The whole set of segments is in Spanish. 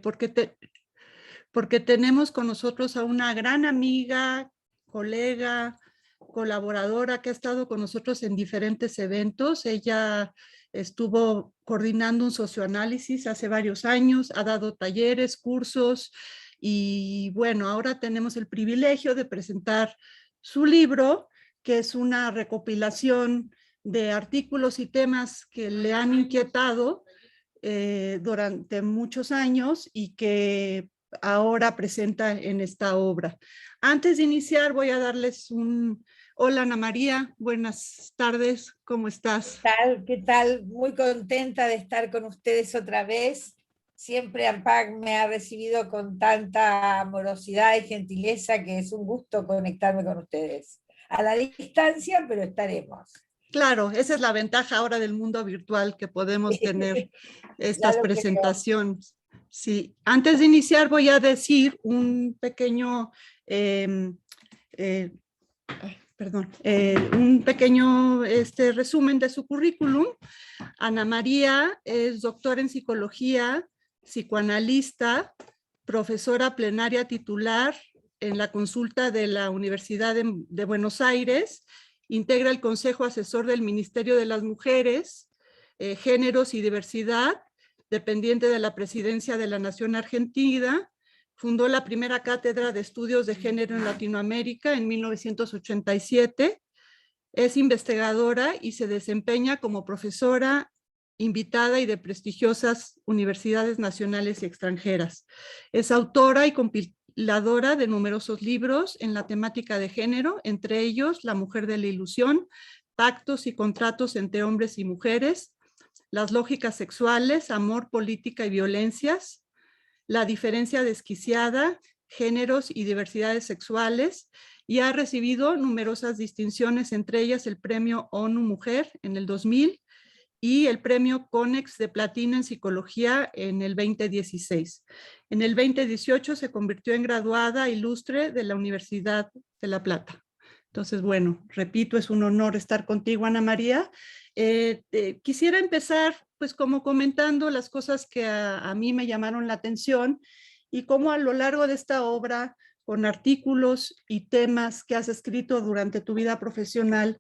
porque, porque tenemos con nosotros a una gran amiga, colega, colaboradora que ha estado con nosotros en diferentes eventos. Ella estuvo coordinando un socioanálisis hace varios años, ha dado talleres, cursos, y bueno, ahora tenemos el privilegio de presentar su libro, que es una recopilación de artículos y temas que le han inquietado durante muchos años y que ahora presenta en esta obra. Antes de iniciar, voy a darles un... Hola, Ana María, buenas tardes, ¿cómo estás? ¿Qué tal? ¿Qué tal? Muy contenta de estar con ustedes otra vez. Siempre AMPAC me ha recibido con tanta amorosidad y gentileza que es un gusto conectarme con ustedes. A la distancia, pero estaremos. Claro, esa es la ventaja ahora del mundo virtual, que podemos tener Ya estas lo creo. presentaciones. Sí, antes de iniciar voy a decir un pequeño, eh, eh, un pequeño resumen de su currículum. Ana María es doctora en psicología, psicoanalista, profesora plenaria titular en la consulta de la Universidad de Buenos Aires, integra el Consejo Asesor del Ministerio de las Mujeres, Géneros y Diversidad, dependiente de la Presidencia de la Nación Argentina. Fundó la primera cátedra de estudios de género en Latinoamérica en 1987. Es investigadora y se desempeña como profesora invitada y de prestigiosas universidades nacionales y extranjeras. Es autora y compiladora de numerosos libros en la temática de género, entre ellos La mujer de la ilusión, Pactos y contratos entre hombres y mujeres, Las lógicas sexuales, Amor, política y violencias, La diferencia desquiciada, Géneros y diversidades sexuales, y ha recibido numerosas distinciones, entre ellas el Premio ONU Mujer en el 2000 y el Premio CONEX de Platino en Psicología en el 2016. En el 2018 se convirtió en graduada ilustre de la Universidad de La Plata. Entonces, bueno, repito, es un honor estar contigo, Ana María. Quisiera empezar pues como comentando las cosas que a mí me llamaron la atención y cómo a lo largo de esta obra, con artículos y temas que has escrito durante tu vida profesional,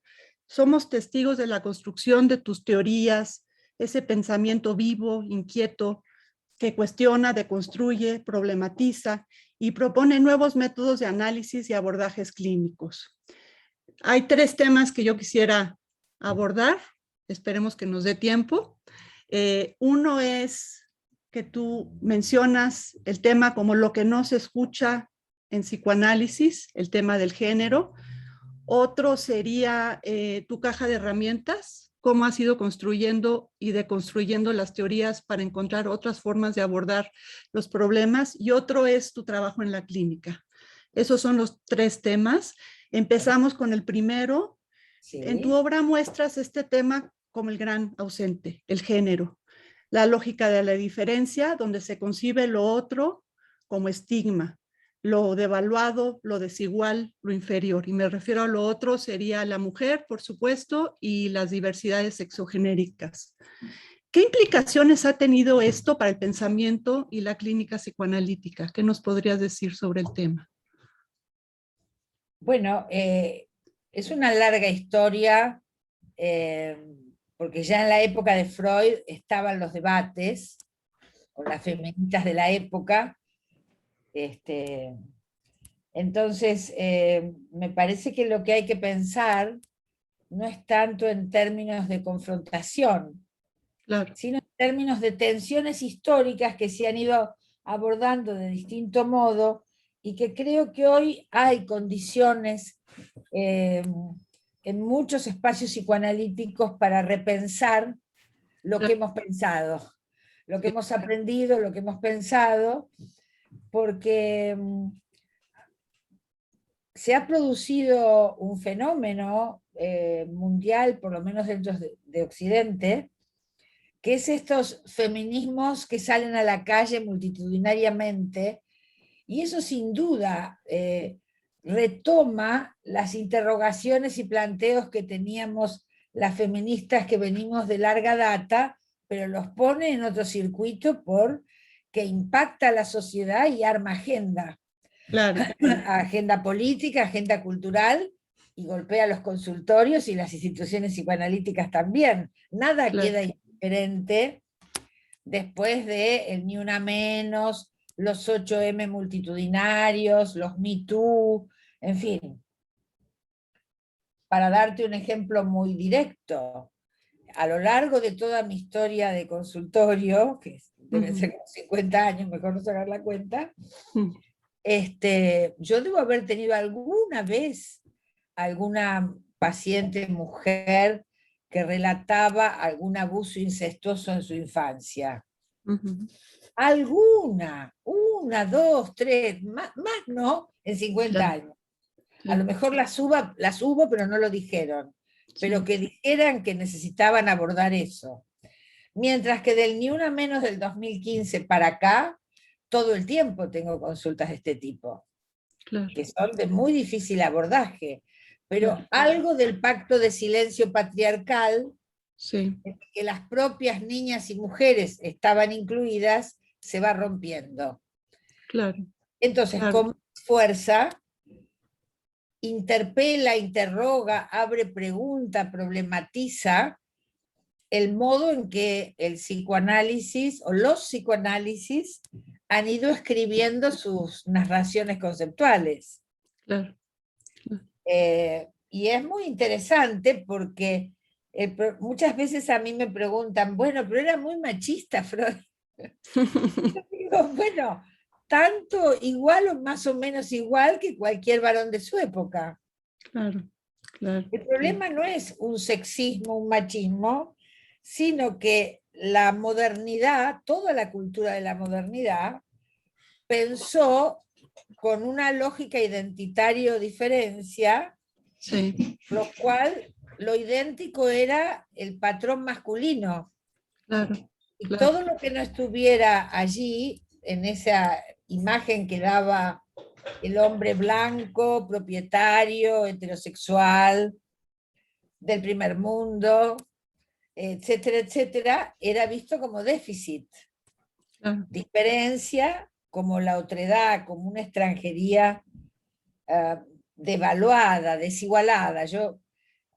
somos testigos de la construcción de tus teorías, ese pensamiento vivo, inquieto, que cuestiona, deconstruye, problematiza y propone nuevos métodos de análisis y abordajes clínicos. Hay tres temas que yo quisiera abordar, esperemos que nos dé tiempo. Uno es que tú mencionas el tema como lo que no se escucha en psicoanálisis, el tema del género. Otro sería tu caja de herramientas, cómo has ido construyendo y deconstruyendo las teorías para encontrar otras formas de abordar los problemas. Y otro es tu trabajo en la clínica. Esos son los tres temas. Empezamos con el primero. Sí. En tu obra muestras este tema como el gran ausente, el género, la lógica de la diferencia, donde se concibe lo otro como estigma, lo devaluado, lo desigual, lo inferior. Y me refiero a lo otro, sería la mujer, por supuesto, y las diversidades sexogenéricas. ¿Qué implicaciones ha tenido esto para el pensamiento y la clínica psicoanalítica? ¿Qué nos podrías decir sobre el tema? Bueno, es una larga historia, eh, porque ya en la época de Freud estaban los debates con las feministas de la época. Entonces, me parece que lo que hay que pensar no es tanto en términos de confrontación, Claro. sino en términos de tensiones históricas que se han ido abordando de distinto modo y que creo que hoy hay condiciones en muchos espacios psicoanalíticos para repensar lo que hemos pensado, lo que hemos aprendido, lo que hemos pensado, porque se ha producido un fenómeno mundial, por lo menos dentro de Occidente, que es estos feminismos que salen a la calle multitudinariamente, y eso sin duda retoma las interrogaciones y planteos que teníamos las feministas que venimos de larga data, pero los pone en otro circuito por que impacta a la sociedad y arma agenda. Claro. Agenda política, agenda cultural, y golpea los consultorios y las instituciones psicoanalíticas también. Nada Claro. queda indiferente después de el Ni Una Menos, los 8M multitudinarios, los Me Too, en fin. Para darte un ejemplo muy directo, a lo largo de toda mi historia de consultorio, que deben ser como 50 años, mejor no sacar la cuenta, yo debo haber tenido alguna vez alguna paciente mujer que relataba algún abuso incestuoso en su infancia. Alguna, una, dos, tres, más no, en 50 años. A lo mejor las hubo, pero no lo dijeron. Pero que dijeran que necesitaban abordar eso. Mientras que del Ni Una Menos del 2015 para acá, todo el tiempo tengo consultas de este tipo, que son de muy difícil abordaje, pero algo del pacto de silencio patriarcal, en que las propias niñas y mujeres estaban incluidas, se va rompiendo. Entonces, con fuerza, interpela, interroga, abre pregunta, problematiza el modo en que el psicoanálisis o los psicoanálisis han ido escribiendo sus narraciones conceptuales. Y es muy interesante porque muchas veces a mí me preguntan, bueno, pero era muy machista Freud. Yo digo, bueno, tanto igual o más o menos igual que cualquier varón de su época. El problema no es un sexismo, un machismo, sino que la modernidad, toda la cultura de la modernidad, pensó con una lógica identitario diferencia, lo cual lo idéntico era el patrón masculino. Y todo lo que no estuviera allí, en esa imagen que daba el hombre blanco, propietario, heterosexual, del primer mundo, etcétera, etcétera, era visto como déficit. Diferencia como la otredad, como una extranjería devaluada, desigualada. Yo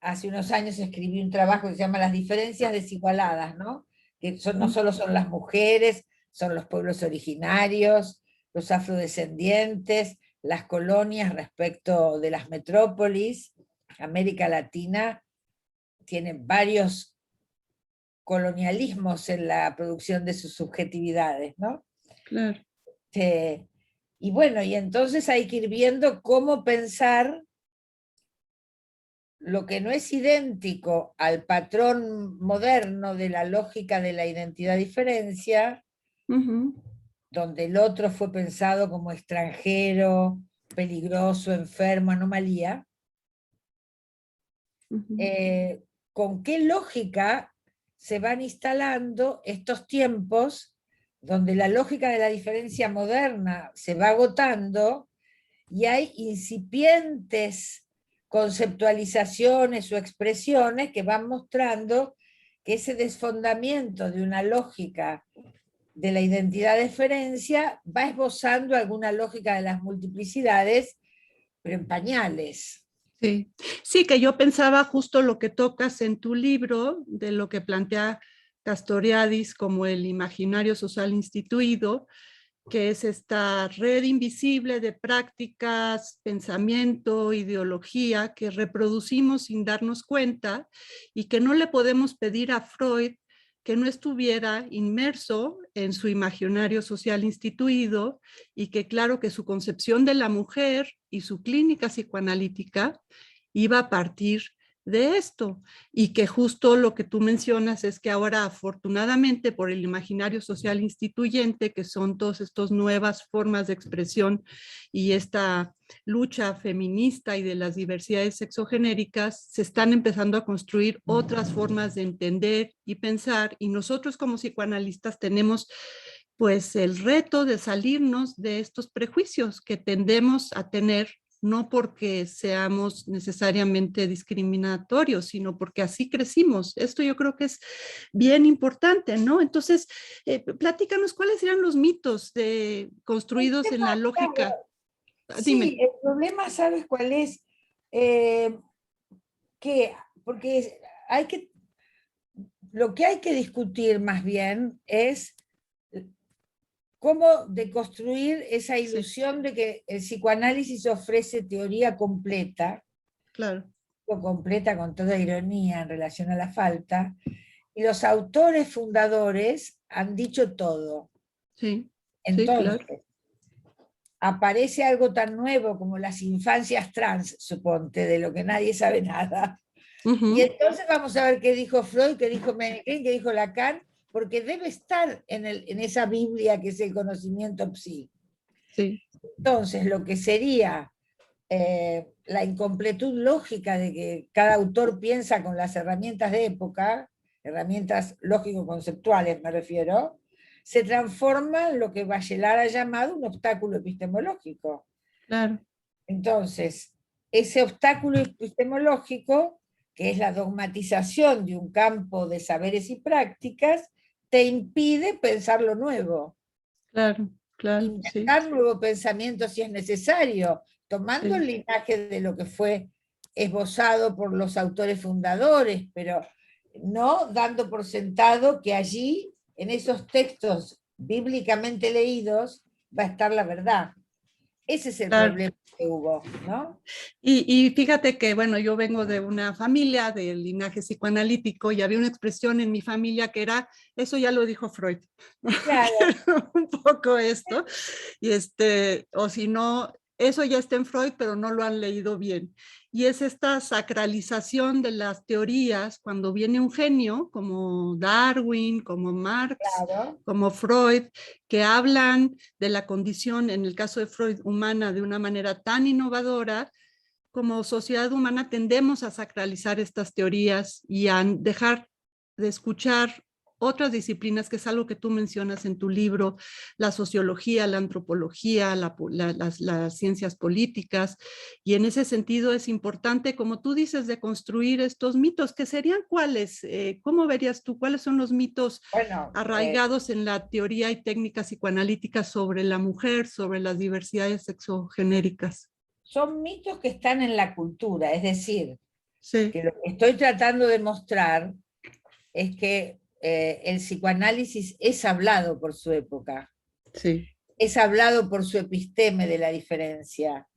hace unos años escribí un trabajo que se llama Las diferencias desigualadas, ¿no? Que no solo son las mujeres, son los pueblos originarios, los afrodescendientes, las colonias respecto de las metrópolis. América Latina tiene varios colonialismos en la producción de sus subjetividades, ¿no? Y bueno, y entonces hay que ir viendo cómo pensar lo que no es idéntico al patrón moderno de la lógica de la identidad-diferencia, donde el otro fue pensado como extranjero, peligroso, enfermo, anomalía. ¿Con qué lógica se van instalando estos tiempos donde la lógica de la diferencia moderna se va agotando y hay incipientes conceptualizaciones o expresiones que van mostrando que ese desfondamiento de una lógica de la identidad-diferencia va esbozando alguna lógica de las multiplicidades, pero en pañales? Sí, que yo pensaba justo lo que tocas en tu libro, de lo que plantea Castoriadis como el imaginario social instituido, que es esta red invisible de prácticas, pensamiento, ideología que reproducimos sin darnos cuenta y que no le podemos pedir a Freud que no estuviera inmerso en su imaginario social instituido y que claro que su concepción de la mujer y su clínica psicoanalítica iba a partir de esto, y que justo lo que tú mencionas es que ahora afortunadamente por el imaginario social instituyente, que son todas estas nuevas formas de expresión y esta lucha feminista y de las diversidades sexogenéricas, se están empezando a construir otras formas de entender y pensar, y nosotros como psicoanalistas tenemos pues el reto de salirnos de estos prejuicios que tendemos a tener no porque seamos necesariamente discriminatorios, sino porque así crecimos. Esto yo creo que es bien importante, ¿no? Entonces, platícanos cuáles eran los mitos El construidos en la tema, lógica. claro, Dime. sí, el problema, ¿sabes cuál es? Eh, que, porque hay que, lo que hay que discutir más bien es cómo deconstruir esa Sí, ilusión de que el psicoanálisis ofrece teoría completa, claro. o completa con toda ironía en relación a la falta, y los autores fundadores han dicho todo. Sí, sí, claro. Entonces, aparece algo tan nuevo como las infancias trans, suponte, de lo que nadie sabe nada. Y Ujú, entonces vamos a ver qué dijo Freud, qué dijo Mencken, qué dijo Lacan, porque debe estar en esa Biblia que es el conocimiento psi. sí, Entonces, lo que sería la incompletud lógica de que cada autor piensa con las herramientas de época, herramientas lógico-conceptuales me refiero, se transforma en lo que Bachelard ha llamado un obstáculo epistemológico. claro. Entonces, ese obstáculo epistemológico, que es la dogmatización de un campo de saberes y prácticas, te impide pensar lo nuevo, Claro, claro, sí, inventar nuevo pensamiento si es necesario, tomando el sí, linaje de lo que fue esbozado por los autores fundadores, pero no dando por sentado que allí, en esos textos bíblicamente leídos, va a estar la verdad. Ese es el claro. problema que hubo, ¿no? Y fíjate que, bueno, yo vengo de una familia de linaje psicoanalítico y había una expresión en mi familia que era, eso ya lo dijo Freud, Claro, un poco esto, y o si no, eso ya está en Freud, pero no lo han leído bien. Y es esta sacralización de las teorías cuando viene un genio como Darwin, como Marx, claro. como Freud, que hablan de la condición, en el caso de Freud, humana de una manera tan innovadora. Como sociedad humana tendemos a sacralizar estas teorías y a dejar de escuchar otras disciplinas, que es algo que tú mencionas en tu libro, la sociología, la antropología, las ciencias políticas, y en ese sentido es importante, como tú dices, de construir estos mitos, que serían cuáles, ¿cómo verías tú cuáles son los mitos Bueno, arraigados en la teoría y técnica psicoanalítica sobre la mujer, sobre las diversidades sexogenéricas? son mitos que están en la cultura, es decir, Sí, que lo que estoy tratando de mostrar es que el psicoanálisis es hablado por su época, sí. es hablado por su episteme de la diferencia,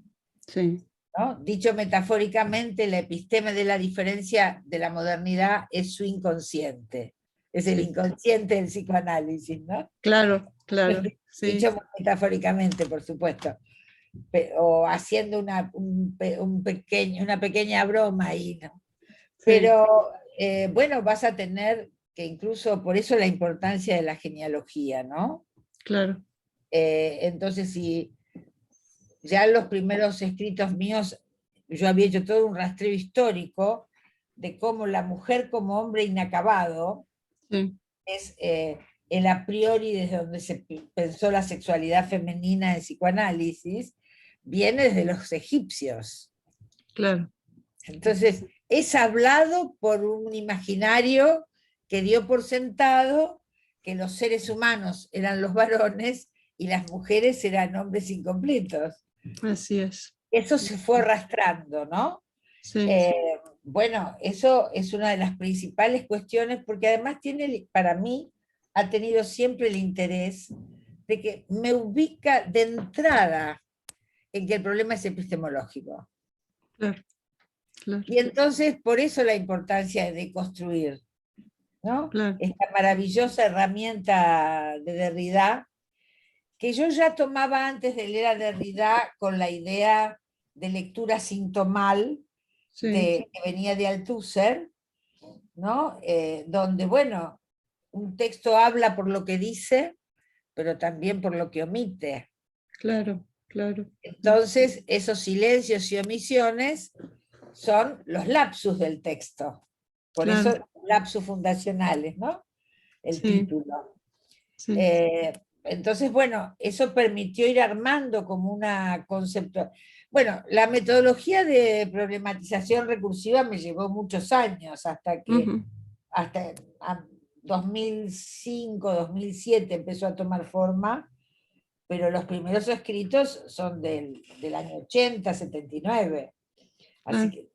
Sí, ¿no? Dicho metafóricamente, la episteme de la diferencia de la modernidad es su inconsciente, es el sí, inconsciente del psicoanálisis, ¿no? claro, claro, sí, Dicho metafóricamente, por supuesto, o haciendo una pequeña broma ahí, ¿no? sí, Pero bueno, vas a tener que incluso, por eso la importancia de la genealogía, ¿no? claro, Entonces, si ya en los primeros escritos míos, yo había hecho todo un rastreo histórico de cómo la mujer como hombre inacabado sí, es el a priori desde donde se pensó la sexualidad femenina en psicoanálisis, viene desde los egipcios. claro, Entonces, es hablado por un imaginario que dio por sentado que los seres humanos eran los varones y las mujeres eran hombres incompletos. así es. Eso se fue arrastrando, ¿no? Sí, Eh, bueno, eso es una de las principales cuestiones, porque además tiene, para mí, ha tenido siempre el interés de que me ubica de entrada en que el problema es epistemológico. claro, claro, Y entonces, por eso la importancia de construir, ¿no? claro, Esta maravillosa herramienta de Derrida, que yo ya tomaba antes de leer a Derrida con la idea de lectura sintomal sí, que venía de Althusser, ¿no? Donde, bueno, un texto habla por lo que dice, pero también por lo que omite. claro, claro, Entonces, esos silencios y omisiones son los lapsus del texto. Por eso, claro, lapsus fundacionales, ¿no? El sí, título. sí, entonces, bueno, eso permitió ir armando como una concepto. Bueno, la metodología de problematización recursiva me llevó muchos años, Ujú. hasta 2005, 2007 empezó a tomar forma, pero los primeros escritos son del año 80, 79, así Claro, que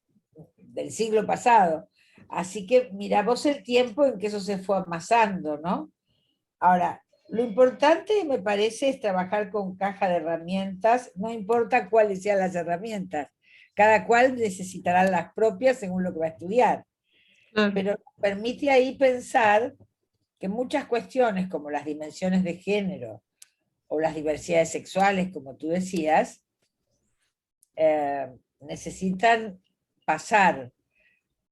del siglo pasado. Así que mira vos el tiempo en que eso se fue amasando, ¿no? Ahora, lo importante me parece es trabajar con caja de herramientas, no importa cuáles sean las herramientas, cada cual necesitará las propias según lo que va a estudiar, claro. pero permite ahí pensar que muchas cuestiones como las dimensiones de género o las diversidades sexuales, como tú decías, necesitan pasar,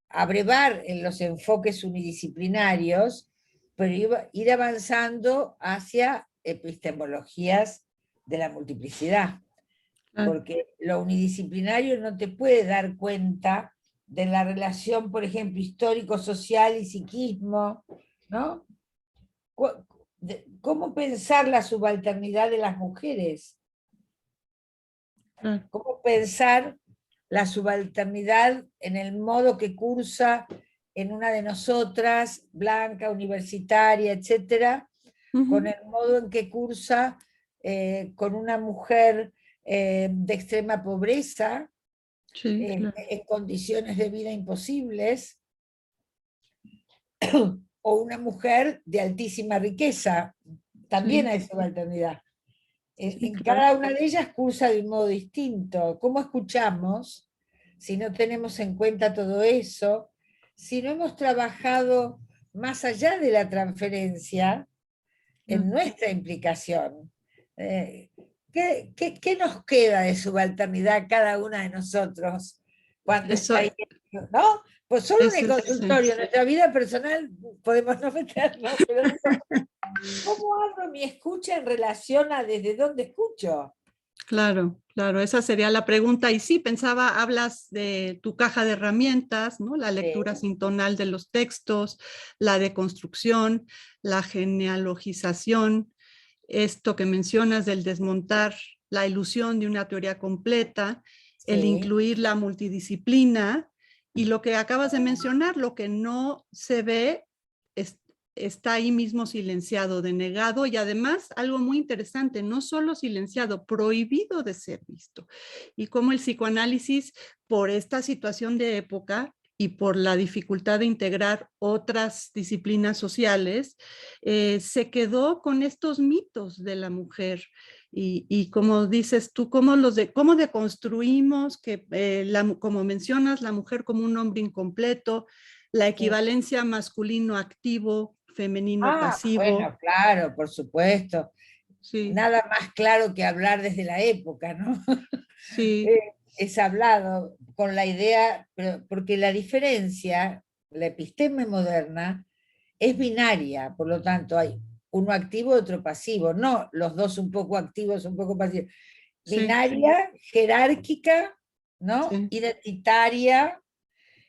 abrevar en los enfoques unidisciplinarios, pero ir avanzando hacia epistemologías de la multiplicidad, Claro. porque lo unidisciplinario no te puede dar cuenta de la relación, por ejemplo, histórico-social y psiquismo, ¿no? ¿Cómo pensar la subalternidad de las mujeres? Claro. ¿Cómo pensar la subalternidad en el modo que cursa en una de nosotras, blanca, universitaria, etcétera, con Ujú. el modo en que cursa con una mujer de extrema pobreza, Sí, claro. en condiciones de vida imposibles, o una mujer de altísima riqueza? También Sí, hay subalternidad. sí, En claro. cada una de ellas cursa de un modo distinto. ¿Cómo escuchamos si no tenemos en cuenta todo eso? Si no hemos trabajado más allá de la transferencia en Claro. nuestra implicación. Eh, ¿Qué nos queda de subalternidad cada una de nosotros cuando Eso, está ahí? ¿No? Pues solo en el eso, sí. consultorio, en nuestra vida personal podemos no meternos, pero digo, ¿cómo abro mi escucha en relación a desde dónde escucho? Claro, claro, esa sería la pregunta. Y sí, pensaba, hablas de tu caja de herramientas, ¿no? La lectura Sí, sintonal de los textos, la deconstrucción, la genealogización, esto que mencionas del desmontar la ilusión de una teoría completa, el sí. incluir la multidisciplina y lo que acabas de mencionar, lo que no se ve es, está ahí mismo silenciado, denegado y además algo muy interesante, no solo silenciado, prohibido de ser visto. Y cómo el psicoanálisis, por esta situación de época y por la dificultad de integrar otras disciplinas sociales, se quedó con estos mitos de la mujer. Y como dices tú, cómo deconstruimos que, como mencionas, la mujer como un hombre incompleto, la Sí. equivalencia masculino activo, femenino pasivo. Bueno, claro, por supuesto. Sí, Nada más claro que hablar desde la época, ¿no? sí, Es hablado con la idea, porque la diferencia, la episteme moderna, es binaria, por lo tanto hay uno activo y otro pasivo, no los dos un poco activos, un poco pasivos. sí, Binaria, jerárquica, ¿no? sí, Identitaria.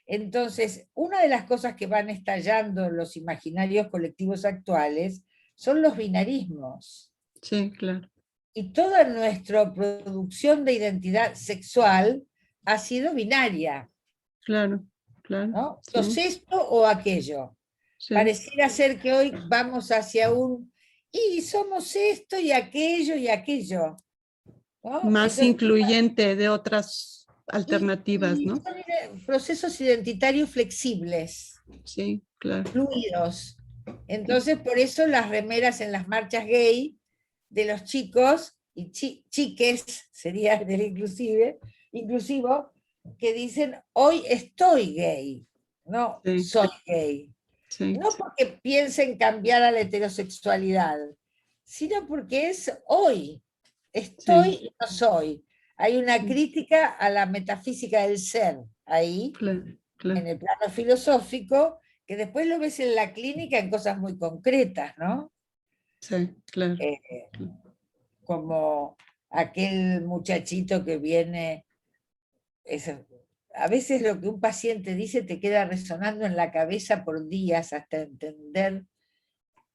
Entonces, una de las cosas que van estallando en los imaginarios colectivos actuales son los binarismos. sí, claro, Y toda nuestra producción de identidad sexual ha sido binaria, claro, claro, ¿no? ¿Sos sí, esto o aquello? sí. Pareciera ser que hoy vamos hacia y somos esto y aquello, ¿no? Más Entonces, incluyente de otras alternativas, y ¿no? son procesos identitarios flexibles, Sí, claro. fluidos. Entonces, por eso las remeras en las marchas gay de los chicos y chiques, sería del inclusivo, que dicen, hoy estoy gay, no Sí, soy gay. sí, No porque piensen cambiar a la heterosexualidad, sino porque es hoy, estoy sí, y no soy. Hay una sí, crítica a la metafísica del ser ahí, claro, claro. en el plano filosófico, que después lo ves en la clínica en cosas muy concretas, ¿no? Sí, claro. Eh, Como aquel muchachito que viene, es, a veces lo que un paciente dice te queda resonando en la cabeza por días hasta entender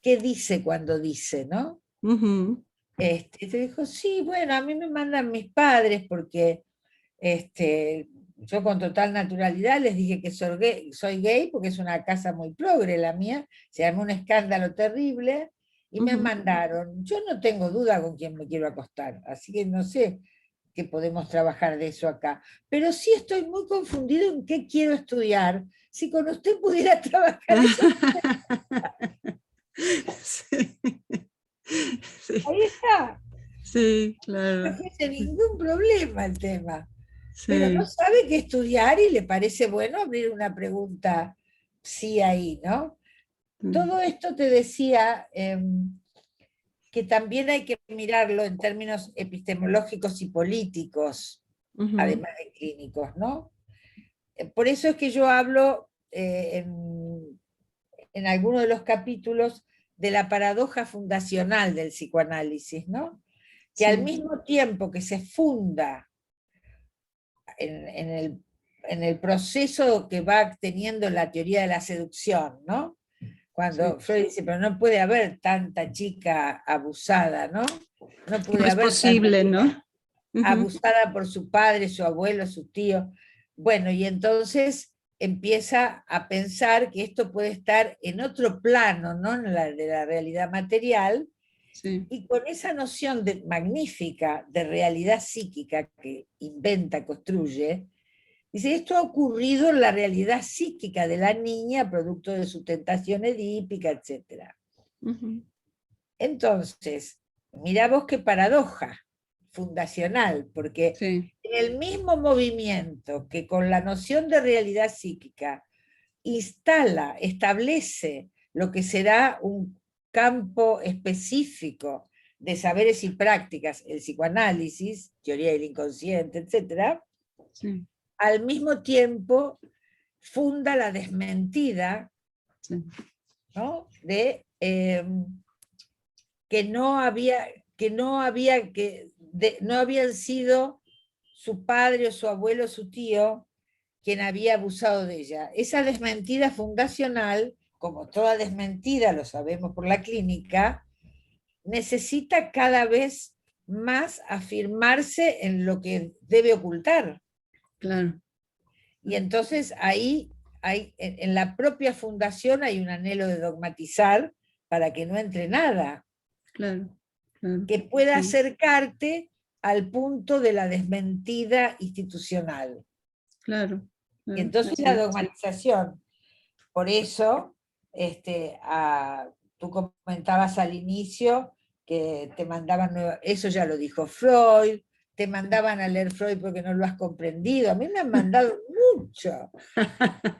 qué dice cuando dice, ¿no? Ujú. Te dijo, sí, bueno, a mí me mandan mis padres porque yo con total naturalidad les dije que soy gay porque es una casa muy progre la mía, se armó un escándalo terrible y me Ujú. mandaron. Yo no tengo duda con quién me quiero acostar, así que no sé qué podemos trabajar de eso acá. Pero sí estoy muy confundido en qué quiero estudiar. Si con usted pudiera trabajar eso, Sí, sí, ahí está. sí, No claro. tiene ningún problema el tema. Pero no Sí. sabe qué estudiar y le parece bueno abrir una pregunta sí ahí, ¿no? Mm. Todo esto te decía que también hay que mirarlo en términos epistemológicos y políticos, Ujú. además de clínicos, ¿no? Por eso es que yo hablo en algunos de los capítulos de la paradoja fundacional del psicoanálisis, ¿no? Que al Sí, mismo tiempo que se funda en el proceso que va teniendo la teoría de la seducción, ¿no? sí. Cuando Freud dice, pero no puede haber tanta chica abusada, ¿no? No No puede es haber tanta posible, chica ¿no? Ujú. abusada por su padre, su abuelo, su tío. Bueno, y entonces empieza a pensar que esto puede estar en otro plano, ¿no? En la de la realidad material, Sí, y con esa noción magnífica de realidad psíquica que inventa, construye, dice, esto ha ocurrido en la realidad psíquica de la niña, producto de su tentación edípica, etc. ujú. Entonces, mirá vos qué paradoja fundacional, porque Sí, en el mismo movimiento que con la noción de realidad psíquica instala, establece lo que será un campo específico de saberes y prácticas, el psicoanálisis, teoría del inconsciente, etc., sí, al mismo tiempo funda la desmentida, sí. ¿no? De que no había, no habían sido su padre o su abuelo o su tío quien había abusado de ella. Esa desmentida fundacional, como toda desmentida, lo sabemos por la clínica, necesita cada vez más afirmarse en lo que debe ocultar. Claro, Y entonces ahí en la propia fundación hay un anhelo de dogmatizar para que no entre nada, claro, claro. que pueda Sí, acercarte al punto de la desmentida institucional. claro, Y claro, entonces así la es. dogmatización, por eso, tú comentabas al inicio que te mandaban, eso ya lo dijo Freud, te mandaban a leer Freud porque no lo has comprendido. A mí me han mandado mucho.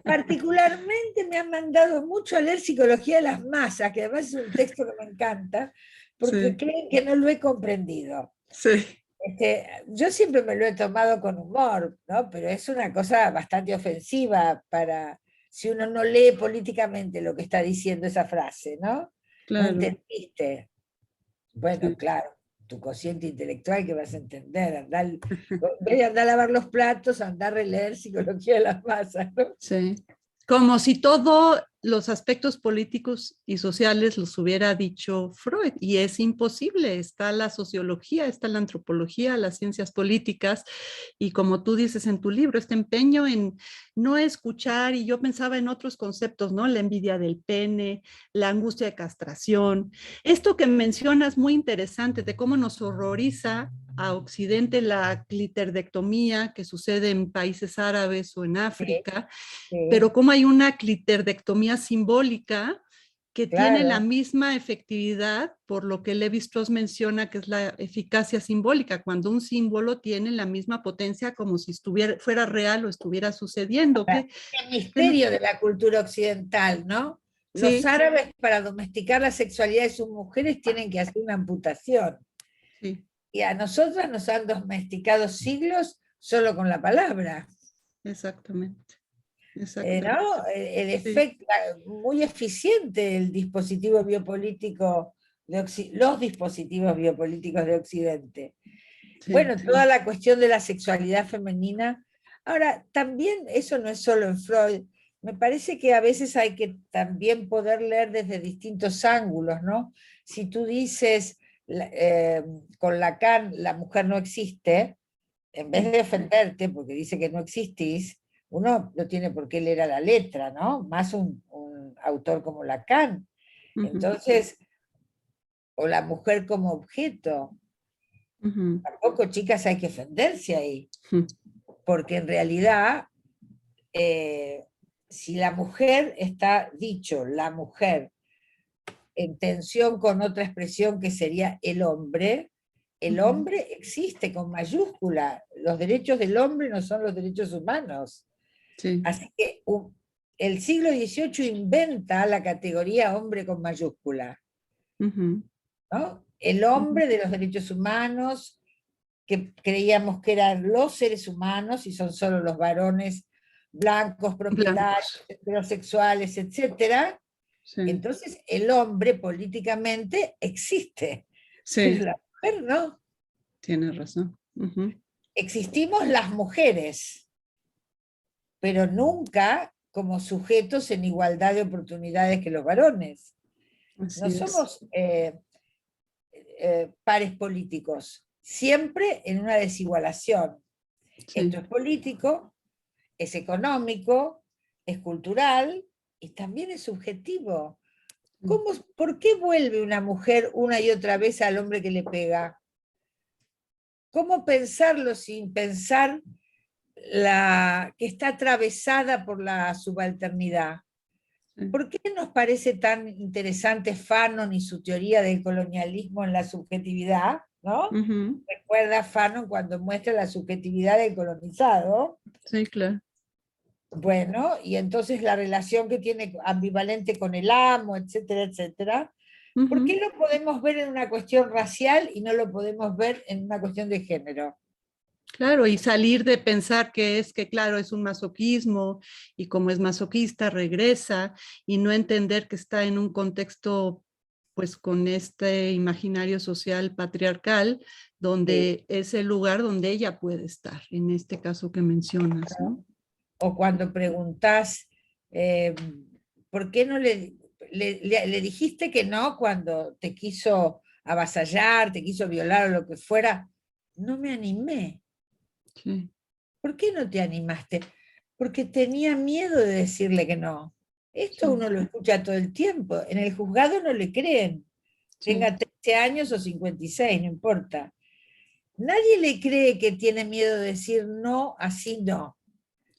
Particularmente me han mandado mucho a leer Psicología de las Masas, que además es un texto que me encanta, porque Sí, creen que no lo he comprendido. sí, Yo siempre me lo he tomado con humor, ¿no? Pero es una cosa bastante ofensiva para si uno no lee políticamente lo que está diciendo esa frase, ¿no? ¿No claro, entendiste? Bueno, sí, claro, tu cociente intelectual que vas a entender, andar, en vez de andar a lavar los platos, andar a releer Psicología de las Masas, ¿no? sí. Como si todos los aspectos políticos y sociales los hubiera dicho Freud, y es imposible. Está la sociología, está la antropología, las ciencias políticas, y como tú dices en tu libro, este empeño en no escuchar, y yo pensaba en otros conceptos, ¿no? La envidia del pene, la angustia de castración. Esto que mencionas muy interesante de cómo nos horroriza a Occidente la cliterdectomía que sucede en países árabes o en Sí, África, sí, pero como hay una cliterdectomía simbólica que tiene la claro. misma efectividad, por lo que Levi Strauss menciona que es la eficacia simbólica, cuando un símbolo tiene la misma potencia como si fuera real o estuviera sucediendo. El misterio de la cultura occidental, ¿no? Los Sí, árabes para domesticar la sexualidad de sus mujeres tienen que hacer una amputación. sí, Y a nosotras nos han domesticado siglos solo con la palabra. exactamente, exactamente. ¿No? El Sí, efecto, muy eficiente el dispositivo biopolítico, los dispositivos biopolíticos de Occidente. sí, Bueno, toda la cuestión de la sexualidad femenina. Ahora, también eso no es solo en Freud. Me parece que a veces hay que también poder leer desde distintos ángulos, ¿no? Si tú dices, con Lacan la mujer no existe, en vez de ofenderte porque dice que no existís, uno no tiene por qué leer a la letra, ¿no? Más un autor como Lacan. Entonces, o la mujer como objeto. Tampoco, chicas, hay que ofenderse ahí, porque en realidad, si la mujer está dicho, la mujer, en tensión con otra expresión que sería el hombre existe con mayúscula. Los derechos del hombre no son los derechos humanos. Sí. Así que el siglo XVIII inventa la categoría hombre con mayúscula. ¿No? El hombre de los derechos humanos, que creíamos que eran los seres humanos, y son solo los varones blancos, propietarios, heterosexuales, etc. Sí. Entonces el hombre políticamente existe, sí. Pero la mujer no. Tienes razón. Existimos las mujeres, pero nunca como sujetos en igualdad de oportunidades que los varones. Así no somos pares políticos, siempre en una desigualación. Sí. Esto es político, es económico, es cultural y también es subjetivo. ¿Por qué vuelve una mujer una y otra vez al hombre que le pega? ¿Cómo pensarlo sin pensar que está atravesada por la subalternidad? ¿Por qué nos parece tan interesante Fanon y su teoría del colonialismo en la subjetividad? ¿No? Recuerda Fanon cuando muestra la subjetividad del colonizado. Sí, claro. Bueno, y entonces la relación que tiene ambivalente con el amo, etcétera, etcétera. ¿Por qué lo podemos ver en una cuestión racial y no lo podemos ver en una cuestión de género? Claro, y salir de pensar claro, es un masoquismo, y como es masoquista, regresa, y no entender que está en un contexto, pues, con este imaginario social patriarcal, donde es el lugar donde ella puede estar, en este caso que mencionas, ¿no? O cuando preguntás, ¿por qué no le dijiste que no cuando te quiso avasallar, te quiso violar o lo que fuera? No me animé. Sí. ¿Por qué no te animaste? Porque tenía miedo de decirle que no. Esto sí. Uno lo escucha todo el tiempo. En el juzgado no le creen. Sí. Tenga 13 años o 56, no importa. Nadie le cree que tiene miedo de decir no, así no.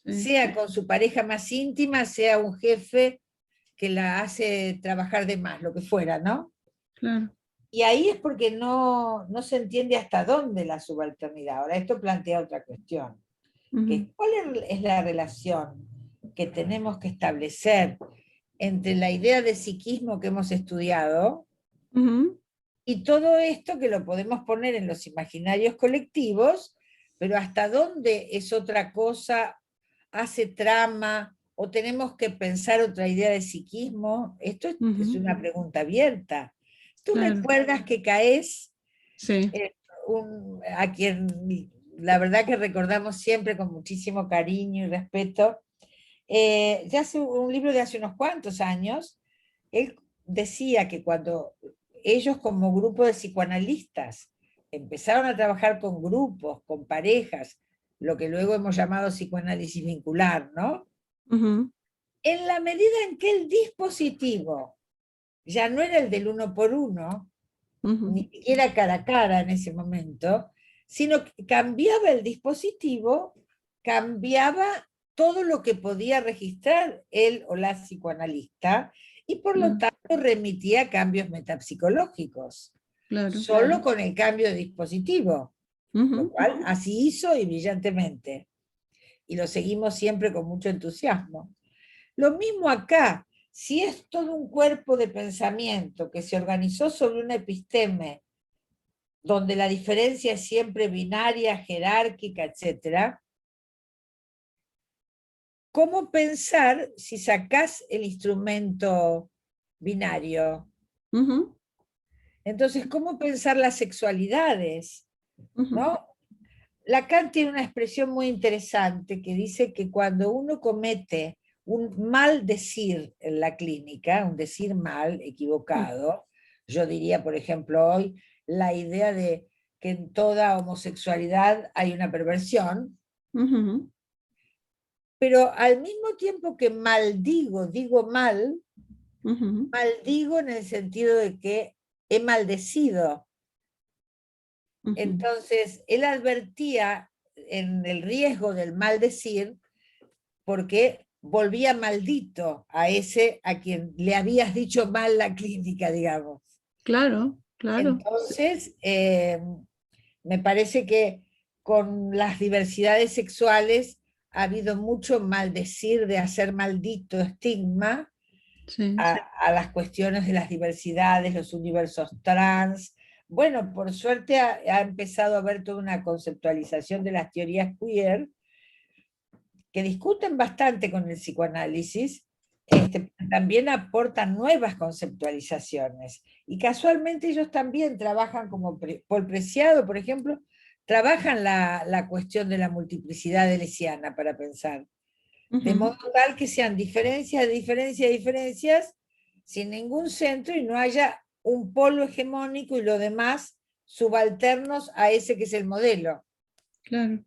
Sí. Sea con su pareja más íntima, sea un jefe que la hace trabajar de más, lo que fuera, ¿no? Claro. Y ahí es porque no se entiende hasta dónde la subalternidad. Ahora, esto plantea otra cuestión. ¿Cuál es la relación que tenemos que establecer entre la idea de psiquismo que hemos estudiado y todo esto que lo podemos poner en los imaginarios colectivos, pero hasta dónde es otra cosa, hace trama, o tenemos que pensar otra idea de psiquismo? Esto es una pregunta abierta. ¿Tú recuerdas que Caes, sí. A quien la verdad que recordamos siempre con muchísimo cariño y respeto, ya hace un libro de hace unos cuantos años, él decía que cuando ellos como grupo de psicoanalistas empezaron a trabajar con grupos, con parejas, lo que luego hemos llamado psicoanálisis vincular, ¿no? En la medida en que el dispositivo ya no era el del uno por uno, ni siquiera cara a cara en ese momento, sino que cambiaba el dispositivo, cambiaba todo lo que podía registrar él o la psicoanalista, y por lo tanto remitía a cambios metapsicológicos, solo con el cambio de dispositivo, lo cual así hizo y brillantemente, y lo seguimos siempre con mucho entusiasmo. Lo mismo acá, si es todo un cuerpo de pensamiento que se organizó sobre una episteme, donde la diferencia es siempre binaria, jerárquica, etc., ¿cómo pensar si sacás el instrumento binario? Entonces, ¿cómo pensar las sexualidades? ¿No? Lacan tiene una expresión muy interesante que dice que cuando uno comete un mal decir en la clínica, un decir mal, equivocado, yo diría, por ejemplo, hoy, la idea de que en toda homosexualidad hay una perversión, pero al mismo tiempo que maldigo, digo mal, maldigo en el sentido de que he maldecido. Entonces, él advertía en el riesgo del maldecir porque volvía maldito a ese a quien le habías dicho mal la clínica, digamos. Claro, claro. Entonces, me parece que con las diversidades sexuales ha habido mucho maldecir de hacer maldito estigma Sí. a las cuestiones de las diversidades, los universos trans. Bueno, por suerte ha empezado a haber toda una conceptualización de las teorías queer que discuten bastante con el psicoanálisis, también aportan nuevas conceptualizaciones. Y casualmente ellos también trabajan, como Paul Preciado, por ejemplo, trabajan la cuestión de la multiplicidad deleuziana para pensar. De modo tal que sean diferencias, diferencias, sin ningún centro y no haya un polo hegemónico y lo demás subalternos a ese que es el modelo. Claro,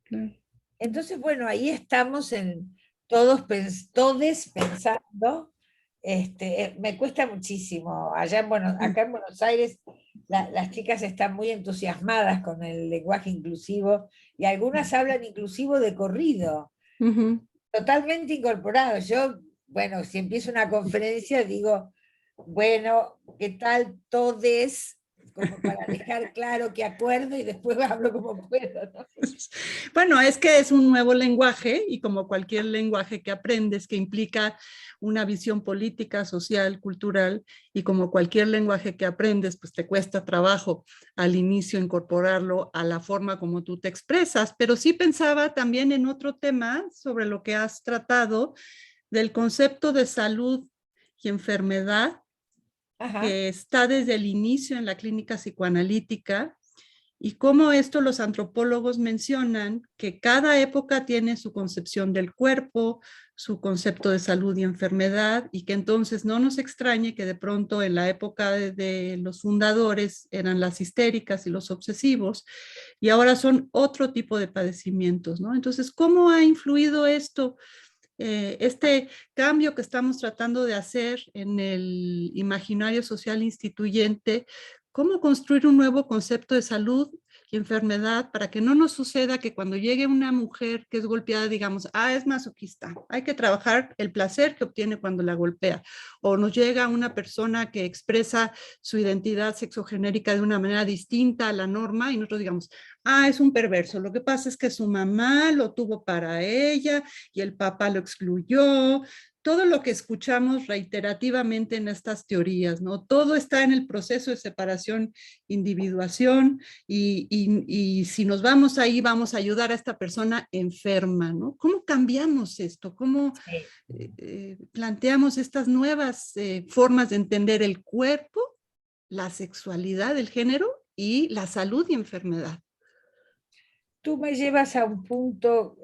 claro. Entonces, bueno, ahí estamos todos pensando, me cuesta muchísimo. Acá en Buenos Aires las chicas están muy entusiasmadas con el lenguaje inclusivo y algunas hablan inclusivo de corrido, totalmente incorporado. Yo, bueno, si empiezo una conferencia digo, bueno, ¿qué tal todes? Como para dejar claro que acuerdo y después hablo como puedo, ¿no? Bueno, es que es un nuevo lenguaje y como cualquier lenguaje que aprendes que implica una visión política, social, cultural, y como cualquier lenguaje que aprendes, pues te cuesta trabajo al inicio incorporarlo a la forma como tú te expresas, pero sí pensaba también en otro tema sobre lo que has tratado del concepto de salud y enfermedad. Ajá. Que está desde el inicio en la clínica psicoanalítica y cómo esto los antropólogos mencionan que cada época tiene su concepción del cuerpo, su concepto de salud y enfermedad y que entonces no nos extrañe que de pronto en la época de los fundadores eran las histéricas y los obsesivos y ahora son otro tipo de padecimientos, ¿no? Entonces, ¿cómo ha influido esto? Este cambio que estamos tratando de hacer en el imaginario social instituyente, cómo construir un nuevo concepto de salud y enfermedad para que no nos suceda que cuando llegue una mujer que es golpeada digamos, es masoquista, hay que trabajar el placer que obtiene cuando la golpea, o nos llega una persona que expresa su identidad sexogenérica de una manera distinta a la norma y nosotros digamos, es un perverso, lo que pasa es que su mamá lo tuvo para ella y el papá lo excluyó, todo lo que escuchamos reiterativamente en estas teorías, ¿no? Todo está en el proceso de separación, individuación, y si nos vamos ahí, vamos a ayudar a esta persona enferma, ¿no? ¿Cómo cambiamos esto? ¿Cómo planteamos estas nuevas formas de entender el cuerpo, la sexualidad, el género y la salud y enfermedad? Tú me llevas a un punto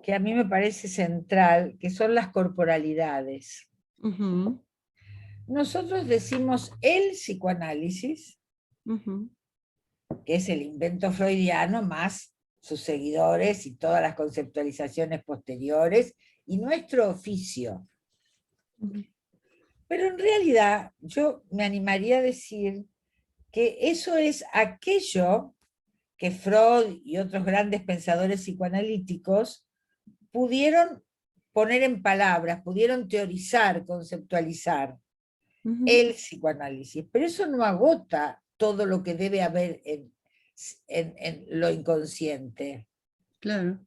que a mí me parece central, que son las corporalidades. Nosotros decimos el psicoanálisis, que es el invento freudiano, más sus seguidores y todas las conceptualizaciones posteriores, y nuestro oficio. Pero en realidad yo me animaría a decir que eso es aquello que Freud y otros grandes pensadores psicoanalíticos pudieron poner en palabras, pudieron teorizar, conceptualizar el psicoanálisis, pero eso no agota todo lo que debe haber en lo inconsciente. Claro,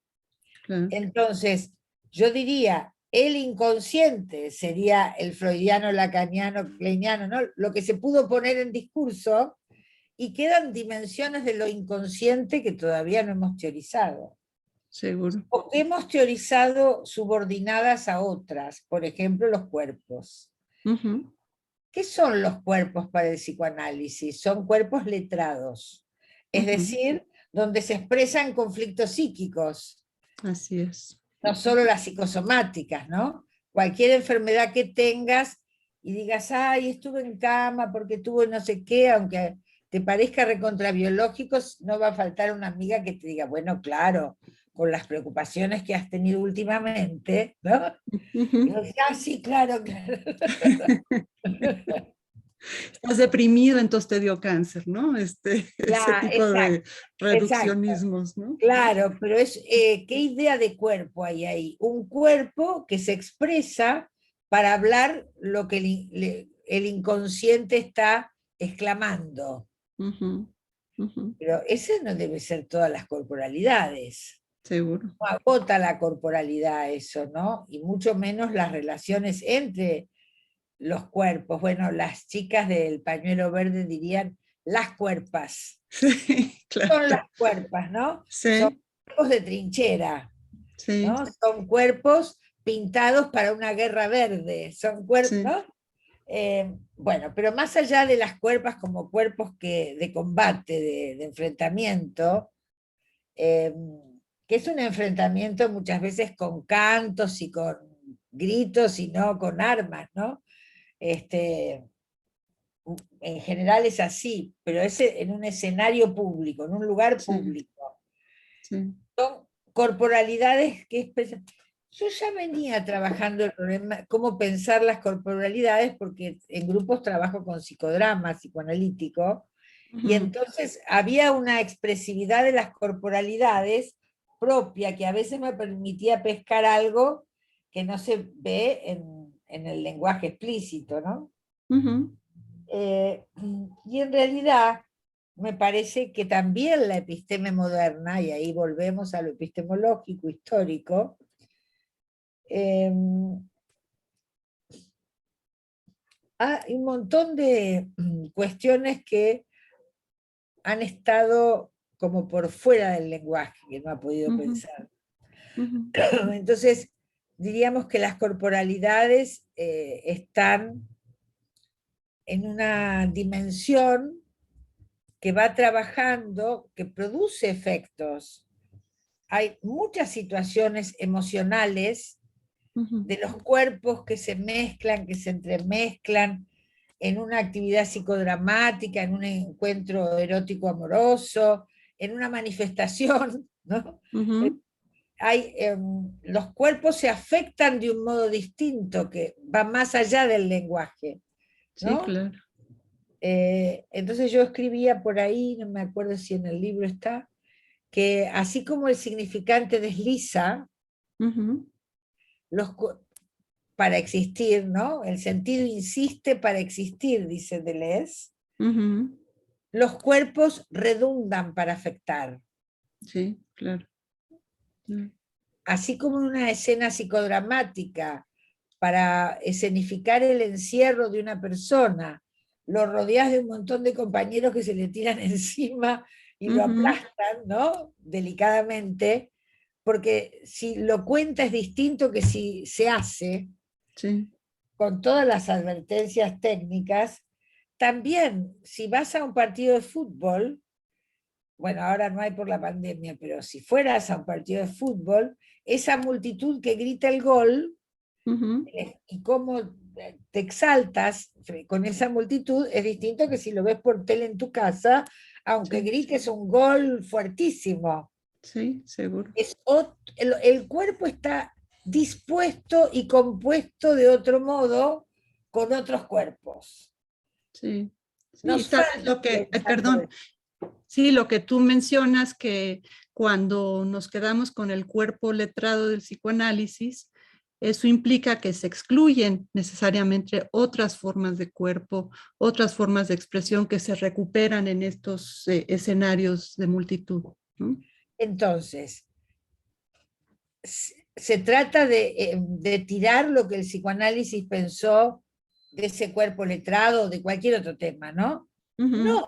claro. Entonces, yo diría, el inconsciente sería el freudiano, lacaniano, kleiniano, ¿no? Lo que se pudo poner en discurso, y quedan dimensiones de lo inconsciente que todavía no hemos teorizado. Seguro. O que hemos teorizado subordinadas a otras, por ejemplo, los cuerpos. ¿Qué son los cuerpos para el psicoanálisis? Son cuerpos letrados, es decir, donde se expresan conflictos psíquicos. Así es. No solo las psicosomáticas, ¿no? Cualquier enfermedad que tengas y digas, estuve en cama porque tuve no sé qué, aunque te parezca recontrabiológico, no va a faltar una amiga que te diga, bueno, claro, con las preocupaciones que has tenido últimamente, ¿no? Y vos decís, ah, sí, claro, claro. Estás deprimido, entonces te dio cáncer, ¿no? Ese tipo de Exacto, exacto. reduccionismos, ¿no? Claro, pero ¿qué idea de cuerpo hay ahí? Un cuerpo que se expresa para hablar lo que el inconsciente está exclamando. Ujú, ujú, Pero ese no debe ser todas las corporalidades. seguro. No agota la corporalidad eso, ¿no? Y mucho menos las relaciones entre los cuerpos. Bueno, las chicas del pañuelo verde dirían las cuerpas. Sí, Son claro. las cuerpas, ¿no? Son Sí, cuerpos de trinchera, sí, ¿no? Son cuerpos pintados para una guerra verde, son cuerpos, sí. ¿no? Bueno, pero más allá de las cuerpas como cuerpos de combate, de enfrentamiento, eh, que es un enfrentamiento muchas veces con cantos y con gritos y no con armas, ¿no? En general es así, pero es en un escenario público, en un lugar Sí, público. sí. Son corporalidades que yo ya venía trabajando el problema, cómo pensar las corporalidades, porque en grupos trabajo con psicodrama psicoanalítico, y Ujú, entonces había una expresividad de las corporalidades propia que a veces me permitía pescar algo que no se ve en el lenguaje explícito, ¿no? ujú, Eh, y en realidad me parece que también la episteme moderna, y ahí volvemos a lo epistemológico, histórico, eh, hay un montón de cuestiones que han estado como por fuera del lenguaje, que no ha podido ujú, pensar. ujú, Entonces, diríamos que las corporalidades están en una dimensión que va trabajando, que produce efectos. Hay muchas situaciones emocionales ujú, de los cuerpos que se mezclan, que se entremezclan en una actividad psicodramática, en un encuentro erótico amoroso, en una manifestación, ¿no? ujú. Los cuerpos se afectan de un modo distinto que va más allá del lenguaje, Sí, ¿no? claro. Entonces yo escribía por ahí, no me acuerdo si en el libro está, que así como el significante desliza Ujú, los, para existir, ¿no? El sentido insiste para existir, dice Deleuze, ujú. los cuerpos redundan para afectar. Sí, claro. Claro. Así como en una escena psicodramática, para escenificar el encierro de una persona, lo rodeas de un montón de compañeros que se le tiran encima y lo Ujú, aplastan, ¿no? Delicadamente, porque si lo cuenta es distinto que si se hace, sí. con todas las advertencias técnicas. También, si vas a un partido de fútbol, bueno, ahora no hay por la pandemia, pero si fueras a un partido de fútbol, esa multitud que grita el gol Ujú, y cómo te exaltas con esa multitud es distinto que si lo ves por tele en tu casa, aunque sí, grites un gol fuertísimo. sí, seguro. El cuerpo está dispuesto y compuesto de otro modo con otros cuerpos. Sí. Sí, Nos tal vez falta lo que, ay, pensar todo perdón, esto. sí, lo que tú mencionas que cuando nos quedamos con el cuerpo letrado del psicoanálisis, eso implica que se excluyen necesariamente otras formas de cuerpo, otras formas de expresión que se recuperan en estos escenarios de multitud, ¿no? Entonces, se trata de tirar lo que el psicoanálisis pensó de ese cuerpo letrado o de cualquier otro tema, ¿no? Ujú, No,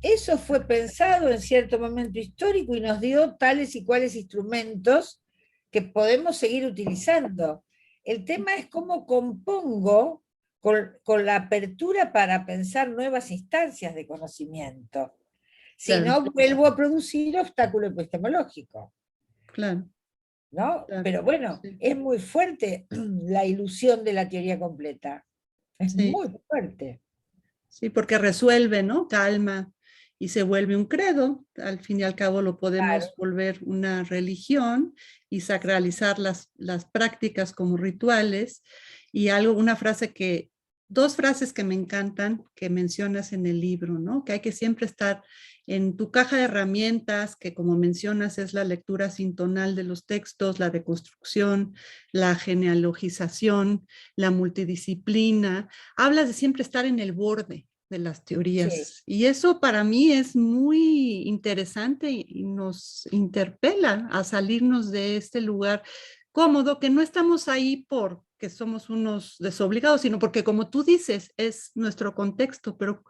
eso fue pensado en cierto momento histórico y nos dio tales y cuales instrumentos que podemos seguir utilizando. El tema es cómo compongo con la apertura para pensar nuevas instancias de conocimiento. Si claro, no, vuelvo a producir obstáculo epistemológico, claro, ¿no? claro. Pero bueno, Sí, es muy fuerte la ilusión de la teoría completa. Es sí. muy fuerte. Sí, porque resuelve, ¿no? Calma y se vuelve un credo. Al fin y al cabo lo Claro, podemos volver una religión y sacralizar las prácticas como rituales. Y algo, una frase que, dos frases que me encantan que mencionas en el libro, ¿no? Que hay que siempre estar en tu caja de herramientas, que como mencionas es la lectura sintonal de los textos, la deconstrucción, la genealogización, la multidisciplina. Hablas de siempre estar en el borde de las sí. teorías. Y eso para mí es muy interesante y nos interpela a salirnos de este lugar cómodo, que no estamos ahí porque somos unos desobligados, sino porque, como tú dices, es nuestro contexto, pero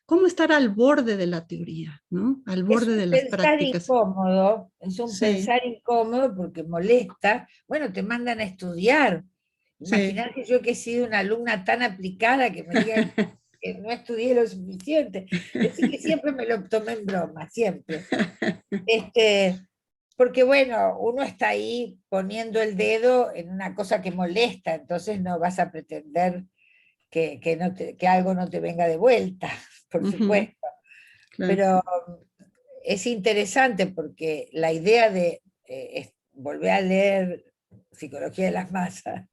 ¿cómo estar al borde de la teoría, ¿no? Al Es borde un de las pensar prácticas. incómodo, es un Sí, pensar incómodo porque molesta. Bueno, te mandan a estudiar. sí. Imaginar que yo que he sido una alumna tan aplicada que me digan que no estudié lo suficiente. Decir que siempre me lo tomé en broma, siempre. Porque bueno, uno está ahí poniendo el dedo en una cosa que molesta, entonces no vas a pretender que algo no te venga de vuelta, por Ujú, supuesto. claro. Pero es interesante porque la idea de volver a leer Psicología de las Masas,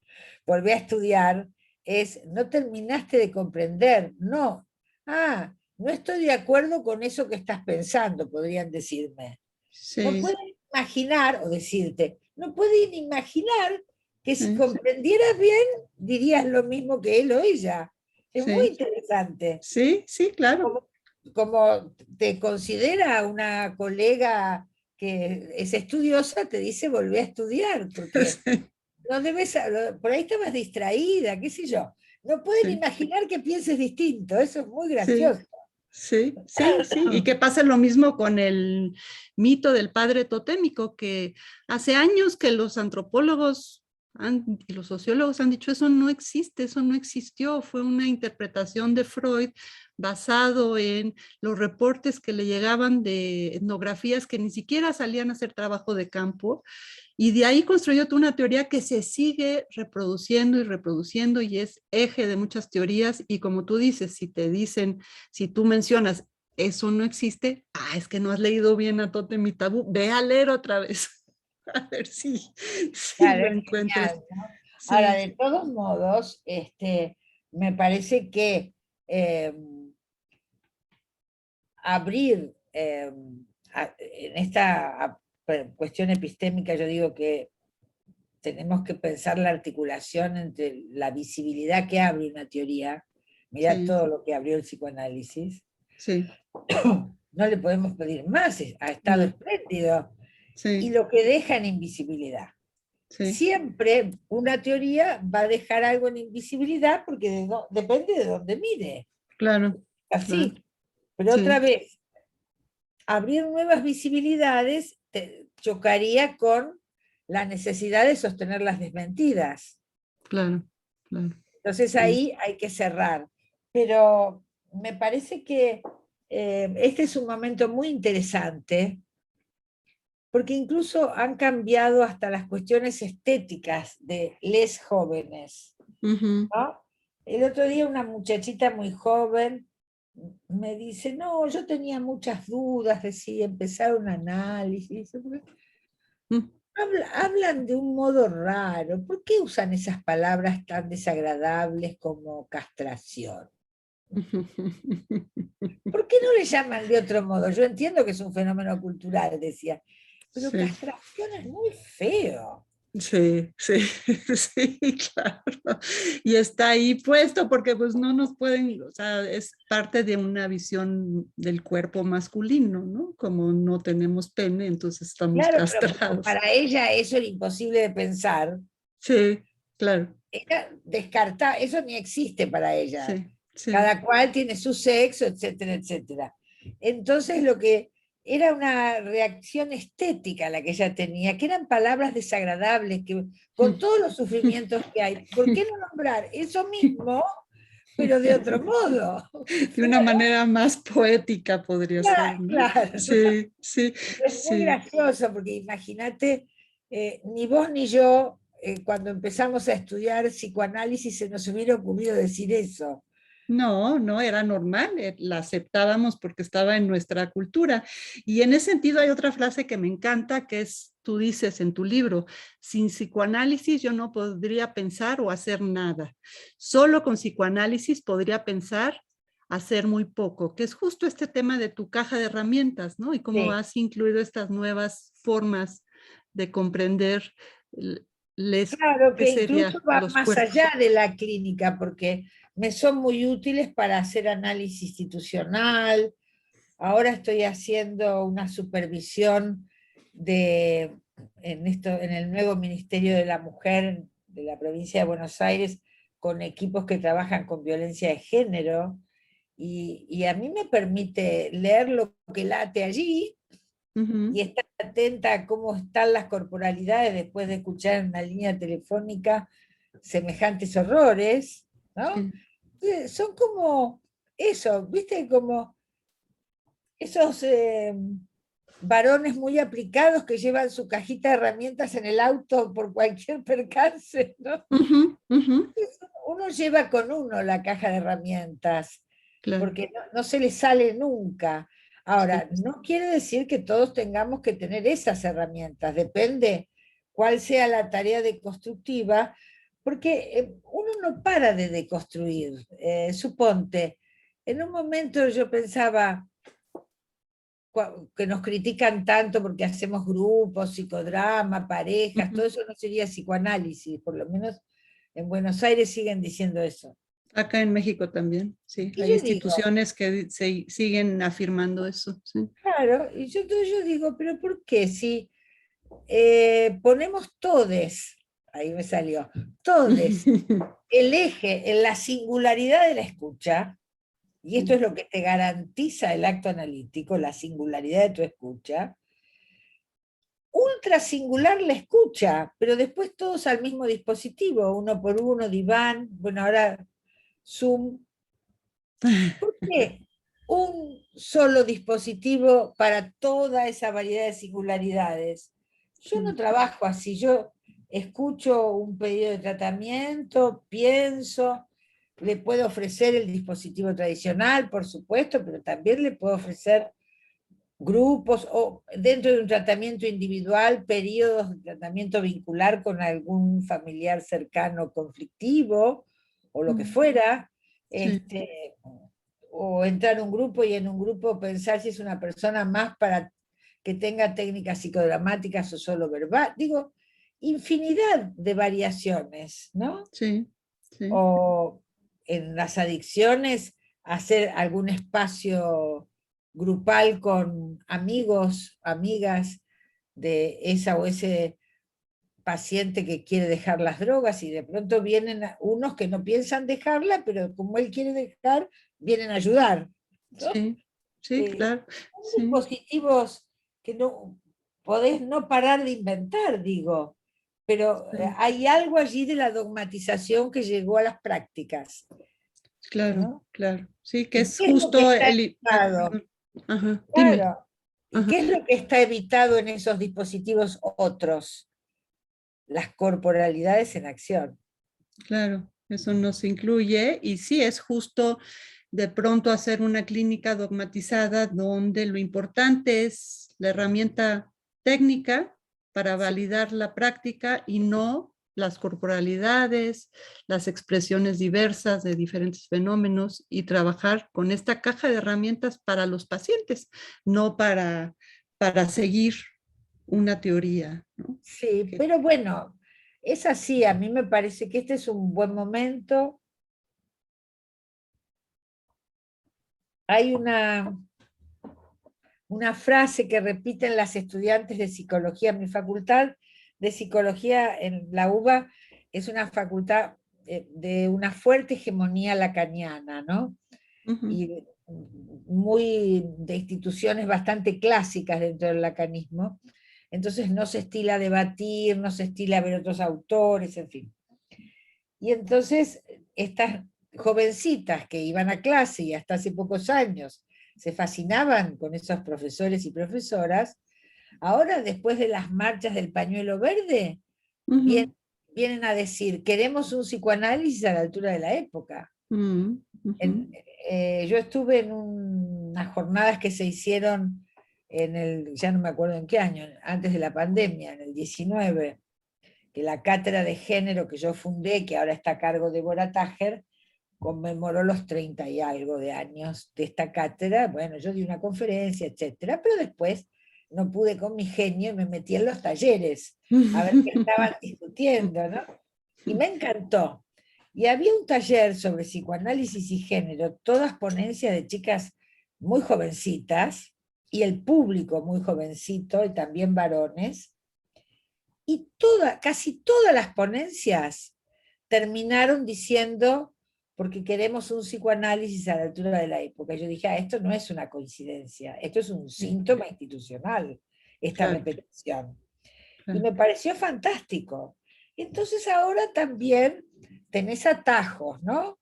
volver a estudiar, es, no terminaste de comprender, no. Ah, no estoy de acuerdo con eso que estás pensando, podrían decirme. No Sí, pueden imaginar, o decirte, no pueden imaginar que si sí, comprendieras bien, dirías lo mismo que él o ella. Es muy sí, interesante. sí, sí, claro. Como, como te considera una colega que es estudiosa, te dice volver a estudiar, porque no debes, por ahí estabas distraída, qué sé yo. No pueden Sí, imaginar que pienses distinto, eso es muy sí, gracioso. sí, sí, sí. Y que pasa lo mismo con el mito del padre totémico, que hace años que los antropólogos y los sociólogos han dicho eso no existe, eso no existió, fue una interpretación de Freud basado en los reportes que le llegaban de etnografías que ni siquiera salían a hacer trabajo de campo. Y de ahí construyó tú una teoría que se sigue reproduciendo y reproduciendo y es eje de muchas teorías. Y como tú dices, si te dicen, si tú mencionas, eso no existe, es que no has leído bien a Totem y Tabú, ve a leer otra vez, a ver si Claro, lo es encuentras. genial, ¿no? Ahora, Sí, de todos modos, me parece que eh, abrir en esta cuestión epistémica, yo digo que tenemos que pensar la articulación entre la visibilidad que abre una teoría, mira sí, todo lo que abrió el psicoanálisis, sí, no le podemos pedir más, ha estado no, espléndido, y sí, lo que deja en invisibilidad. sí, Siempre una teoría va a dejar algo en invisibilidad porque depende de dónde mire, claro, claro, así. Pero otra sí, vez, abrir nuevas visibilidades chocaría con la necesidad de sostener las desmentidas. claro, claro, Entonces sí, ahí hay que cerrar. Pero me parece que este es un momento muy interesante porque incluso han cambiado hasta las cuestiones estéticas de les jóvenes, ujú, ¿no? El otro día una muchachita muy joven me dice, no, yo tenía muchas dudas de si empezar un análisis. mm. Hablan de un modo raro. ¿Por qué usan esas palabras tan desagradables como castración? ¿Por qué no le llaman de otro modo? Yo entiendo que es un fenómeno cultural, decía, pero Sí. castración es muy feo. Sí, sí, sí, claro. Y está ahí puesto porque pues no nos pueden, o sea, es parte de una visión del cuerpo masculino, ¿no? Como no tenemos pene, entonces estamos Claro, pero como castrados. para ella eso era imposible de pensar, Sí, claro, ella descarta, eso ni existe para ella. sí, sí. Cada cual tiene su sexo, etcétera, etcétera. Entonces lo que era una reacción estética la que ella tenía, que eran palabras desagradables, que con todos los sufrimientos que hay, ¿por qué no nombrar eso mismo, pero de otro modo? De una manera más poética podría ser, Claro, ¿no? claro. Sí, sí, Es muy sí. gracioso porque imagínate, ni vos ni yo, cuando empezamos a estudiar psicoanálisis, se nos hubiera ocurrido decir eso. No, no era normal, la aceptábamos porque estaba en nuestra cultura. Y en ese sentido hay otra frase que me encanta, que es, tú dices en tu libro, sin psicoanálisis yo no podría pensar o hacer nada. Solo con psicoanálisis podría pensar, hacer muy poco, que es justo este tema de tu caja de herramientas, ¿no? Y cómo Sí. has incluido estas nuevas formas de comprender les, Claro, ¿qué que incluso sería? va Los más cuerpos. allá de la clínica, porque me son muy útiles para hacer análisis institucional. Ahora estoy haciendo una supervisión de, en el nuevo Ministerio de la Mujer de la provincia de Buenos Aires, con equipos que trabajan con violencia de género, y a mí me permite leer lo que late allí Ujú, y estar atenta a cómo están las corporalidades después de escuchar en una línea telefónica semejantes horrores, ¿no? sí. Son como eso, ¿viste? Como esos varones muy aplicados que llevan su cajita de herramientas en el auto por cualquier percance, ¿no? Ujú, ujú, Uno lleva con uno la caja de herramientas, claro, porque no se le sale nunca. sí, Ahora, no quiere decir que todos tengamos que tener esas herramientas, depende cuál sea la tarea deconstructiva, porque uno no para de deconstruir. Suponte, en un momento yo pensaba que nos critican tanto porque hacemos grupos, psicodrama, parejas, ujú. todo eso no sería psicoanálisis, por lo menos en Buenos Aires siguen diciendo eso. Acá en México también, sí, Y hay yo digo, instituciones que se siguen afirmando eso, sí. claro, y entonces yo digo, pero ¿por qué si ponemos todes, ahí me salió, todes, el eje en la singularidad de la escucha, y esto es lo que te garantiza el acto analítico, la singularidad de tu escucha, ultra singular la escucha, pero después todos al mismo dispositivo, uno por uno, diván, bueno, ahora Zoom. ¿Por qué un solo dispositivo para toda esa variedad de singularidades? Yo no trabajo así, yo escucho un pedido de tratamiento, pienso, le puedo ofrecer el dispositivo tradicional, por supuesto, pero también le puedo ofrecer grupos o dentro de un tratamiento individual, periodos de tratamiento vincular con algún familiar cercano conflictivo o lo que fuera, Sí, o entrar a un grupo y en un grupo pensar si es una persona más para que tenga técnicas psicodramáticas o solo verbal. Digo, infinidad de variaciones, ¿no? sí, sí, O en las adicciones, hacer algún espacio grupal con amigos, amigas de esa o ese paciente que quiere dejar las drogas y de pronto vienen unos que no piensan dejarla, pero como él quiere dejar, vienen a ayudar, ¿no? sí, sí, claro, Son sí, dispositivos que no podés no parar de inventar, digo, pero sí, hay algo allí de la dogmatización que llegó a las prácticas, claro, ¿no? claro, sí, que ¿Y es qué es lo que justo está el, evitado? perdón, ajá, dime, Claro. ¿Y ajá, qué es lo que está evitado en esos dispositivos otros? Las corporalidades en acción. claro, eso nos incluye y sí, es justo de pronto hacer una clínica dogmatizada donde lo importante es la herramienta técnica para Sí. validar la práctica y no las corporalidades, las expresiones diversas de diferentes fenómenos y trabajar con esta caja de herramientas para los pacientes, no para seguir una teoría, ¿no? Sí, Que, pero bueno, es así, a mí me parece que este es un buen momento. Hay una frase que repiten las estudiantes de psicología. Mi facultad de psicología en la UBA es una facultad de una fuerte hegemonía lacaniana, ¿no? uh-huh, Y muy de instituciones bastante clásicas dentro del lacanismo. Entonces no se estila debatir, no se estila ver otros autores, en fin. Y entonces estas jovencitas que iban a clase y hasta hace pocos años se fascinaban con esos profesores y profesoras, ahora después de las marchas del pañuelo verde, uh-huh, vienen a decir, queremos un psicoanálisis a la altura de la época. Mm, ujú. Yo estuve en unas jornadas que se hicieron ya no me acuerdo en qué año, antes de la pandemia, en el 19, que la cátedra de género que yo fundé, que ahora está a cargo de Bora Tajer, conmemoró los 30 y algo de años de esta cátedra. Bueno, yo di una conferencia, etcétera, pero después no pude con mi genio y me metí en los talleres a ver qué estaban discutiendo, ¿no? Y me encantó. Y había un taller sobre psicoanálisis y género, todas ponencias de chicas muy jovencitas, y el público muy jovencito, y también varones, y casi todas las ponencias terminaron diciendo, porque queremos un psicoanálisis a la altura de la época. Yo dije, esto no es una coincidencia, esto es un síntoma institucional, esta Claro, repetición. Y claro. me pareció fantástico. Entonces ahora también tenés atajos, ¿no?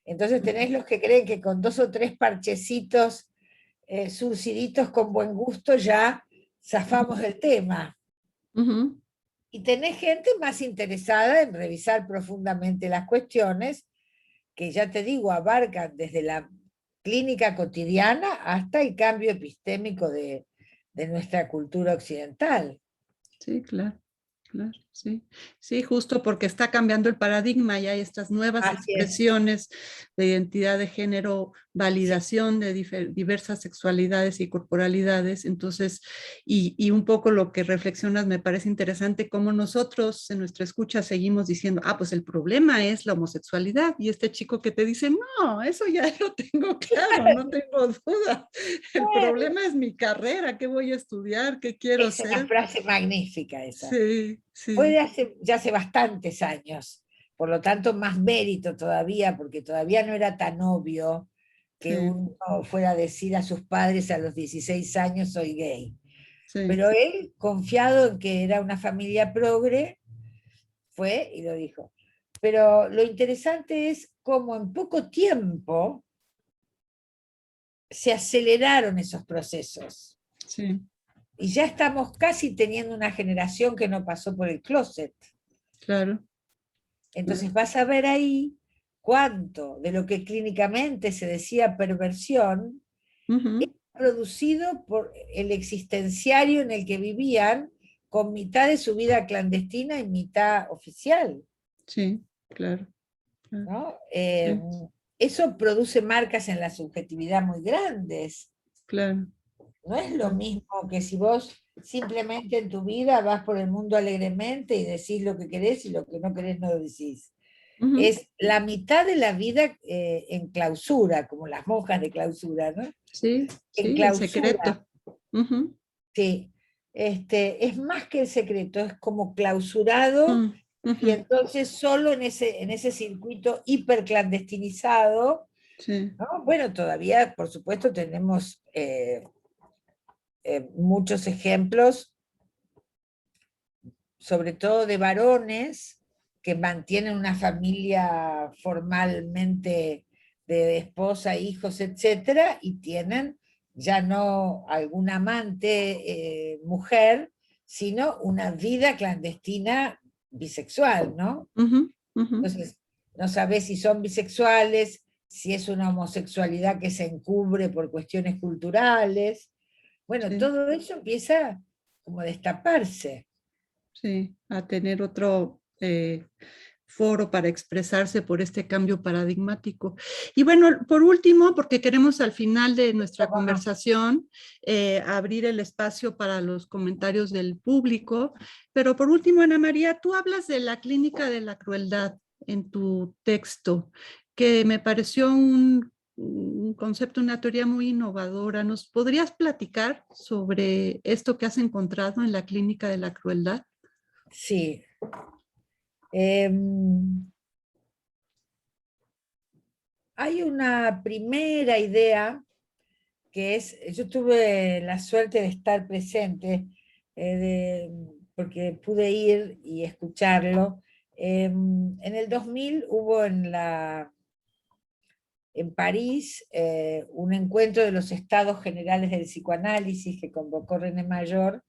Entonces tenés los que creen que con 2 o 3 parchecitos surciditos con buen gusto ya zafamos el tema. Ujú. Y tenés gente más interesada en revisar profundamente las cuestiones, que ya te digo, abarcan desde la clínica cotidiana hasta el cambio epistémico de nuestra cultura occidental. Sí, claro, claro, sí. Sí, justo porque está cambiando el paradigma y hay estas nuevas Así es. expresiones de identidad de género, Sí. validación de diversas sexualidades y corporalidades. Entonces, y un poco lo que reflexionas me parece interesante, cómo nosotros en nuestra escucha seguimos diciendo, pues el problema es la homosexualidad. Y este chico que te dice, no, eso ya lo tengo claro, no tengo duda. El problema es mi carrera, qué voy a estudiar, qué quiero Es una ser. frase magnífica esa. Sí, Fue sí, ya hace bastantes años, por lo tanto más mérito todavía, porque todavía no era tan obvio que sí, uno fuera a decir a sus padres a los 16 años soy gay. sí. Pero él, confiado en que era una familia progre, fue y lo dijo. Pero lo interesante es cómo en poco tiempo se aceleraron esos procesos. Sí, Y ya estamos casi teniendo una generación que no pasó por el closet. claro, claro. Entonces vas a ver ahí cuánto de lo que clínicamente se decía perversión es Ujú. producido por el existenciario en el que vivían, con mitad de su vida clandestina y mitad oficial, Sí, claro, claro, ¿no? sí, Eso produce marcas en la subjetividad muy grandes. claro, No es lo claro. mismo que si vos simplemente en tu vida vas por el mundo alegremente y decís lo que querés y lo que no querés no lo decís. Ujú. Es la mitad de la vida en clausura, como las monjas de clausura, ¿no? Sí, En sí, el clausura, secreto. Ujú. sí. Es más que el secreto, es como clausurado, Mm, y ujú. entonces solo en ese circuito hiperclandestinizado, Sí, ¿no? Bueno, todavía, por supuesto, tenemos muchos ejemplos, sobre todo de varones que mantienen una familia formalmente de esposa, hijos, etcétera, y tienen ya no algún amante mujer, sino una vida clandestina bisexual, ¿no? ujú, ujú. Entonces, no sabes si son bisexuales, si es una homosexualidad que se encubre por cuestiones culturales. Bueno, Sí, todo eso empieza como a destaparse. sí, a tener otro foro para expresarse por este cambio paradigmático. Y bueno, por último, porque queremos al final de nuestra ¿Cómo no? conversación abrir el espacio para los comentarios del público, pero por último, Ana María, tú hablas de la clínica de la crueldad en tu texto, que me pareció un concepto, una teoría muy innovadora. ¿Nos podrías platicar sobre esto que has encontrado en la clínica de la crueldad? Sí. Em, Hay una primera idea que es, yo tuve la suerte de estar presente, porque pude ir y escucharlo. En el 2000 hubo en París un encuentro de los estados generales del psicoanálisis que convocó René Mayor,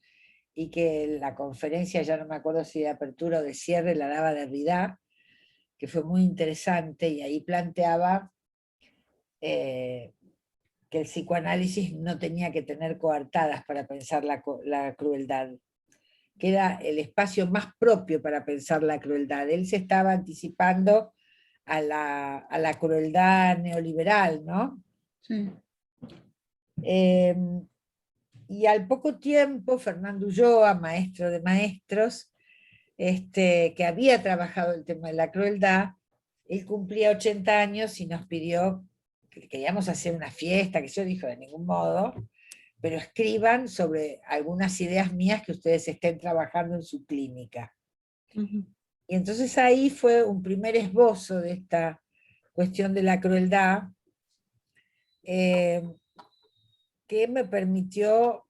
y que la conferencia, ya no me acuerdo si de apertura o de cierre, la daba Derrida. que fue muy interesante, y ahí planteaba que el psicoanálisis no tenía que tener coartadas para pensar la crueldad, que era el espacio más propio para pensar la crueldad. Él se estaba anticipando a la crueldad neoliberal, ¿no? Sí. Y al poco tiempo, Fernando Ulloa, maestro de maestros, que había trabajado el tema de la crueldad, él cumplía 80 años y nos pidió que queríamos hacer una fiesta, que yo dijo de ningún modo, pero escriban sobre algunas ideas mías que ustedes estén trabajando en su clínica. Y entonces ahí fue un primer esbozo de esta cuestión de la crueldad, que me permitió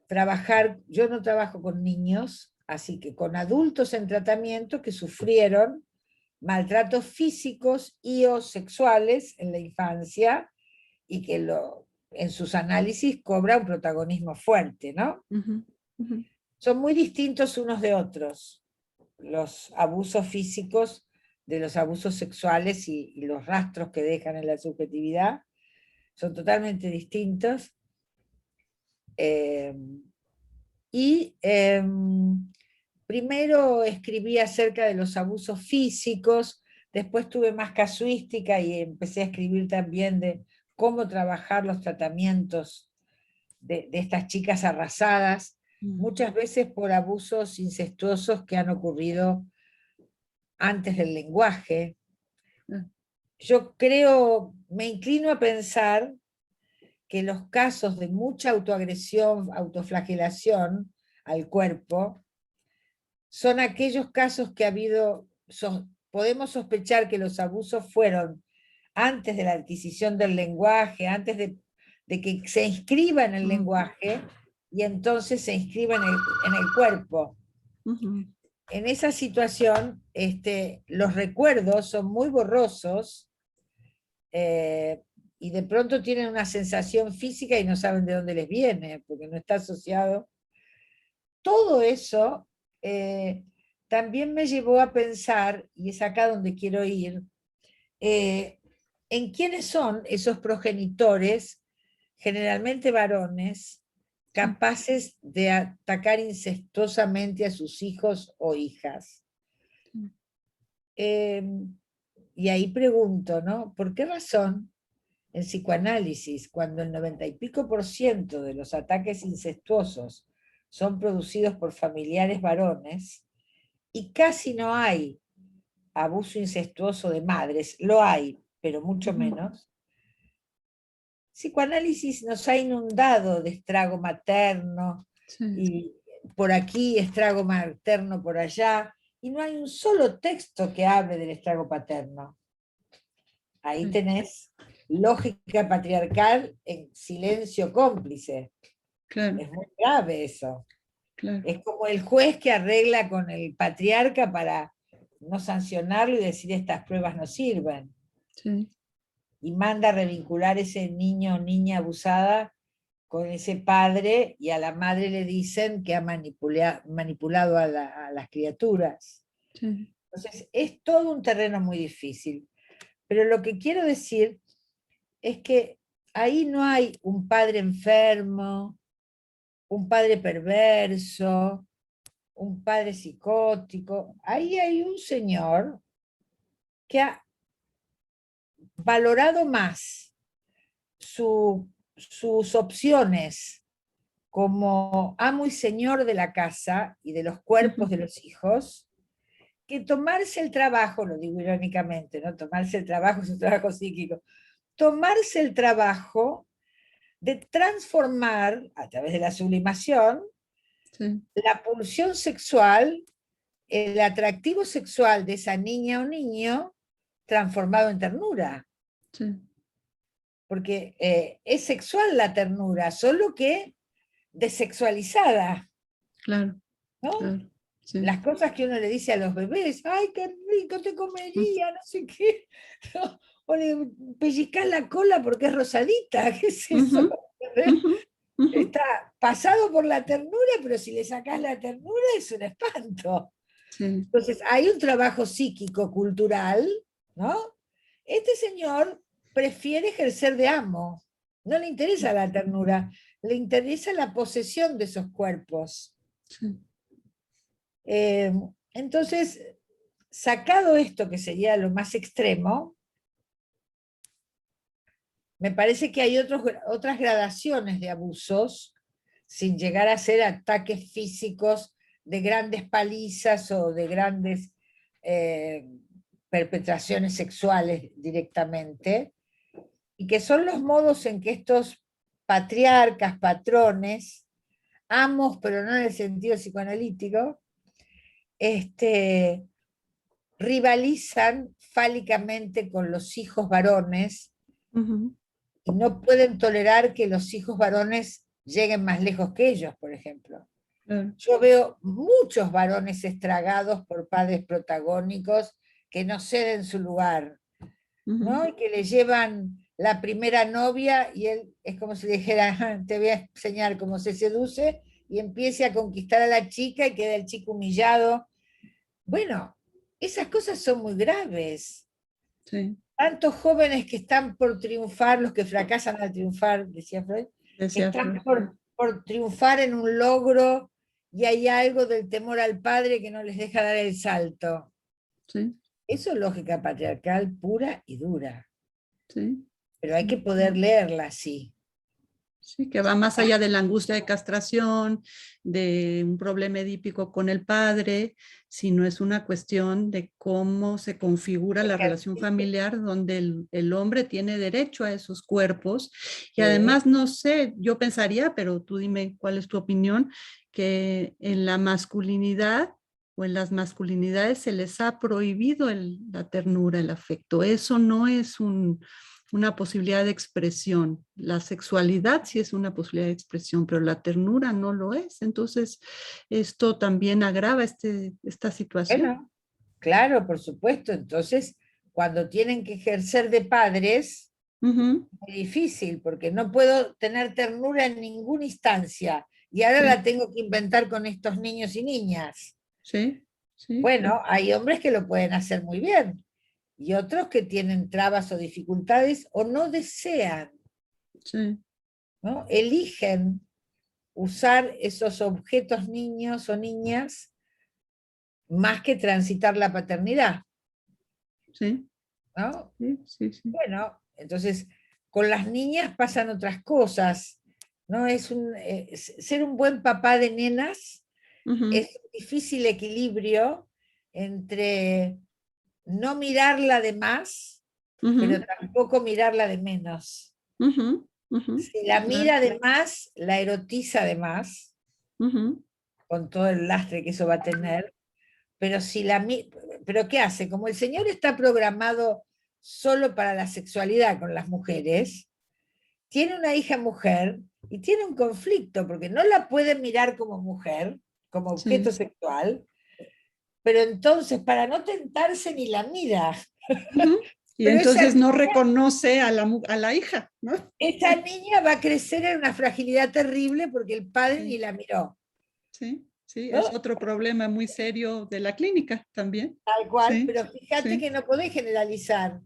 trabajar. Yo no trabajo con niños, así que con adultos en tratamiento que sufrieron maltratos físicos y o sexuales en la infancia, y que en sus análisis cobra un protagonismo fuerte, ¿no? Son muy distintos unos de otros, los abusos físicos de los abusos sexuales, y los rastros que dejan en la subjetividad son totalmente distintos. Primero escribí acerca de los abusos físicos, después tuve más casuística y empecé a escribir también de cómo trabajar los tratamientos de estas chicas arrasadas, muchas veces por abusos incestuosos que han ocurrido antes del lenguaje. Yo creo, me inclino a pensar que los casos de mucha autoagresión, autoflagelación al cuerpo, son aquellos casos que ha habido, podemos sospechar que los abusos fueron antes de la adquisición del lenguaje, antes de que se inscriba en el lenguaje, y entonces se inscriba en el cuerpo. En esa situación, los recuerdos son muy borrosos, y de pronto tienen una sensación física y no saben de dónde les viene, porque no está asociado. Todo eso también me llevó a pensar, y es acá donde quiero ir, en quiénes son esos progenitores, generalmente varones, capaces de atacar incestuosamente a sus hijos o hijas. Y ahí pregunto, ¿no? ¿Por qué razón en psicoanálisis, cuando el 90% de los ataques incestuosos son producidos por familiares varones, y casi no hay abuso incestuoso de madres, lo hay, pero mucho menos? Psicoanálisis nos ha inundado de estrago materno, y por aquí estrago materno por allá, y no hay un solo texto que hable del estrago paterno. Ahí tenés lógica patriarcal en silencio cómplice. Claro. Es muy grave eso. Claro. Es como el juez que arregla con el patriarca para no sancionarlo y decir estas pruebas no sirven. Sí. Y manda a revincular ese niño o niña abusada con ese padre, y a la madre le dicen que ha manipulado a las criaturas. Sí. Entonces es todo un terreno muy difícil. Pero lo que quiero decir es que ahí no hay un padre enfermo, un padre perverso, un padre psicótico. Ahí hay un señor que ha valorado más sus opciones como amo y señor de la casa y de los cuerpos de los hijos, que tomarse el trabajo, lo digo irónicamente, ¿no? Tomarse el trabajo es un trabajo psíquico, tomarse el trabajo de transformar, a través de la sublimación, Sí. la pulsión sexual, el atractivo sexual de esa niña o niño, transformado en ternura. Sí. Porque es sexual la ternura, solo que desexualizada. Claro. ¿No? Claro. Sí. Las cosas que uno le dice a los bebés, ay, qué rico, te comería, no sé qué. ¿No? O le pellizcás la cola porque es rosadita, ¿qué es eso? Está pasado por la ternura, pero si le sacás la ternura es un espanto. Sí. Entonces, hay un trabajo psíquico, cultural, ¿no? Este señor prefiere ejercer de amo, no le interesa la ternura, le interesa la posesión de esos cuerpos. Sí. Entonces, sacado esto que sería lo más extremo, me parece que hay otras gradaciones de abusos, sin llegar a ser ataques físicos de grandes palizas o de grandes perpetraciones sexuales directamente, y que son los modos en que estos patriarcas, patrones, amos, pero no en el sentido psicoanalítico, rivalizan fálicamente con los hijos varones Ujú. y no pueden tolerar que los hijos varones lleguen más lejos que ellos, por ejemplo. Claro. Yo veo muchos varones estragados por padres protagónicos que no ceden su lugar, ¿no? Ujú. Y que le llevan la primera novia y él es como si le dijera, te voy a enseñar cómo se seduce, y empiece a conquistar a la chica y queda el chico humillado. Bueno, esas cosas son muy graves. Sí. Tantos jóvenes que están por triunfar, los que fracasan al triunfar, decía Freud, que Decía están Freud. por triunfar en un logro y hay algo del temor al padre que no les deja dar el salto. Sí. Eso es lógica patriarcal pura y dura, Sí. pero hay que Sí. poder leerla así. Sí, que va más allá de la angustia de castración, de un problema edípico con el padre, sino es una cuestión de cómo se configura la relación familiar donde el hombre tiene derecho a esos cuerpos. Y además, no sé, yo pensaría, pero tú dime cuál es tu opinión, que en la masculinidad o en las masculinidades se les ha prohibido la ternura, el afecto. Eso no es una posibilidad de expresión. La sexualidad sí es una posibilidad de expresión, pero la ternura no lo es. Entonces, esto también agrava esta situación. Bueno, claro, por supuesto. Entonces, cuando tienen que ejercer de padres, Ujú. es muy difícil, porque no puedo tener ternura en ninguna instancia. Y ahora Sí, la tengo que inventar con estos niños y niñas. sí, sí, Bueno, hay hombres que lo pueden hacer muy bien y otros que tienen trabas o dificultades o no desean, sí, ¿no? Eligen usar esos objetos niños o niñas más que transitar la paternidad, sí, ¿no? sí, sí, sí. Bueno, entonces con las niñas pasan otras cosas, ¿no? Ser un buen papá de nenas Ujú, es un difícil equilibrio entre no mirarla de más, pero ujú, tampoco mirarla de menos. ujú, ujú. Si la Claro. mira de más, la erotiza de más, Ujú, con todo el lastre que eso va a tener, pero pero ¿qué hace? Como el Señor está programado solo para la sexualidad con las mujeres, tiene una hija mujer y tiene un conflicto, porque no la puede mirar como mujer, como objeto sí. sexual, pero entonces para no tentarse ni la mira. Ujú. Y Pero entonces no reconoce a la hija, ¿no? esa niña va a crecer en una fragilidad terrible porque el padre ni Sí, la miró, sí, sí, es ¿no? otro problema muy serio de la clínica también. Tal cual, Sí, pero fíjate sí. que no podés generalizar.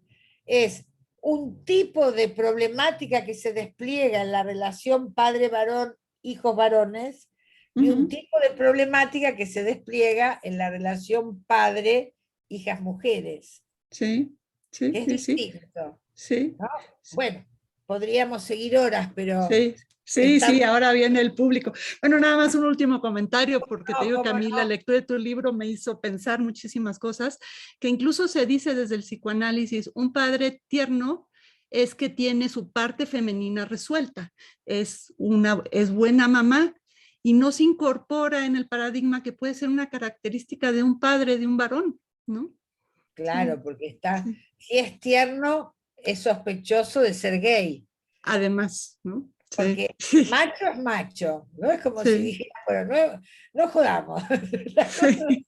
Es un tipo de problemática que se despliega en la relación padre-varón, hijos varones, y un Ujú. tipo de problemática que se despliega en la relación padre-hijas mujeres, Sí, sí, que es sí, sí, distinto, sí, ¿no? Bueno, podríamos seguir horas, pero sí, sí, sí, estamos... ahora viene el público. Bueno, nada más un último comentario, porque te No, digo que a cómo mí la no. lectura de tu libro me hizo pensar muchísimas cosas, que incluso se dice desde el psicoanálisis, un padre tierno es que tiene su parte femenina resuelta, es buena mamá y no se incorpora en el paradigma que puede ser una característica de un padre, de un varón, ¿no? Sí, Claro, porque está, sí. si es tierno, es sospechoso de ser gay, Además, ¿no? Sí, porque sí, macho es macho, no es como si sí, dijera, bueno, no jodamos. sí.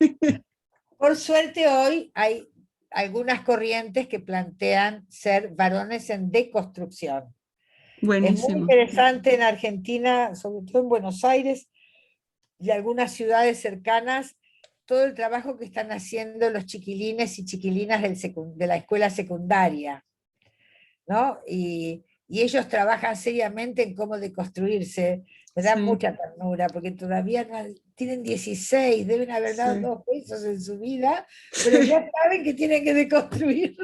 Por suerte hoy hay algunas corrientes que plantean ser varones en deconstrucción. Es muy Buenísimo. interesante en Argentina, sobre todo en Buenos Aires y algunas ciudades cercanas, todo el trabajo que están haciendo los chiquilines y chiquilinas de la escuela secundaria, ¿no? Y ellos trabajan seriamente en cómo deconstruirse. Me da Sí, mucha ternura, porque todavía tienen 16, deben haber dado sí. 2 besos en su vida, pero ya saben que tienen que deconstruir.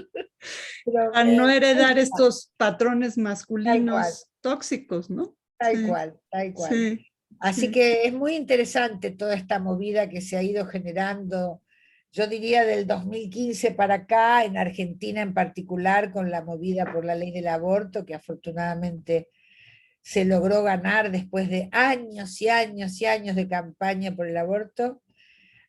Pero, A no heredar estos patrones tal cual, masculinos tóxicos, ¿no? tal Sí, cual, tal cual. sí, Así sí, que es muy interesante toda esta movida que se ha ido generando, yo diría del 2015 para acá, en Argentina en particular, con la movida por la ley del aborto, que afortunadamente se logró ganar después de años y años y años de campaña por el aborto.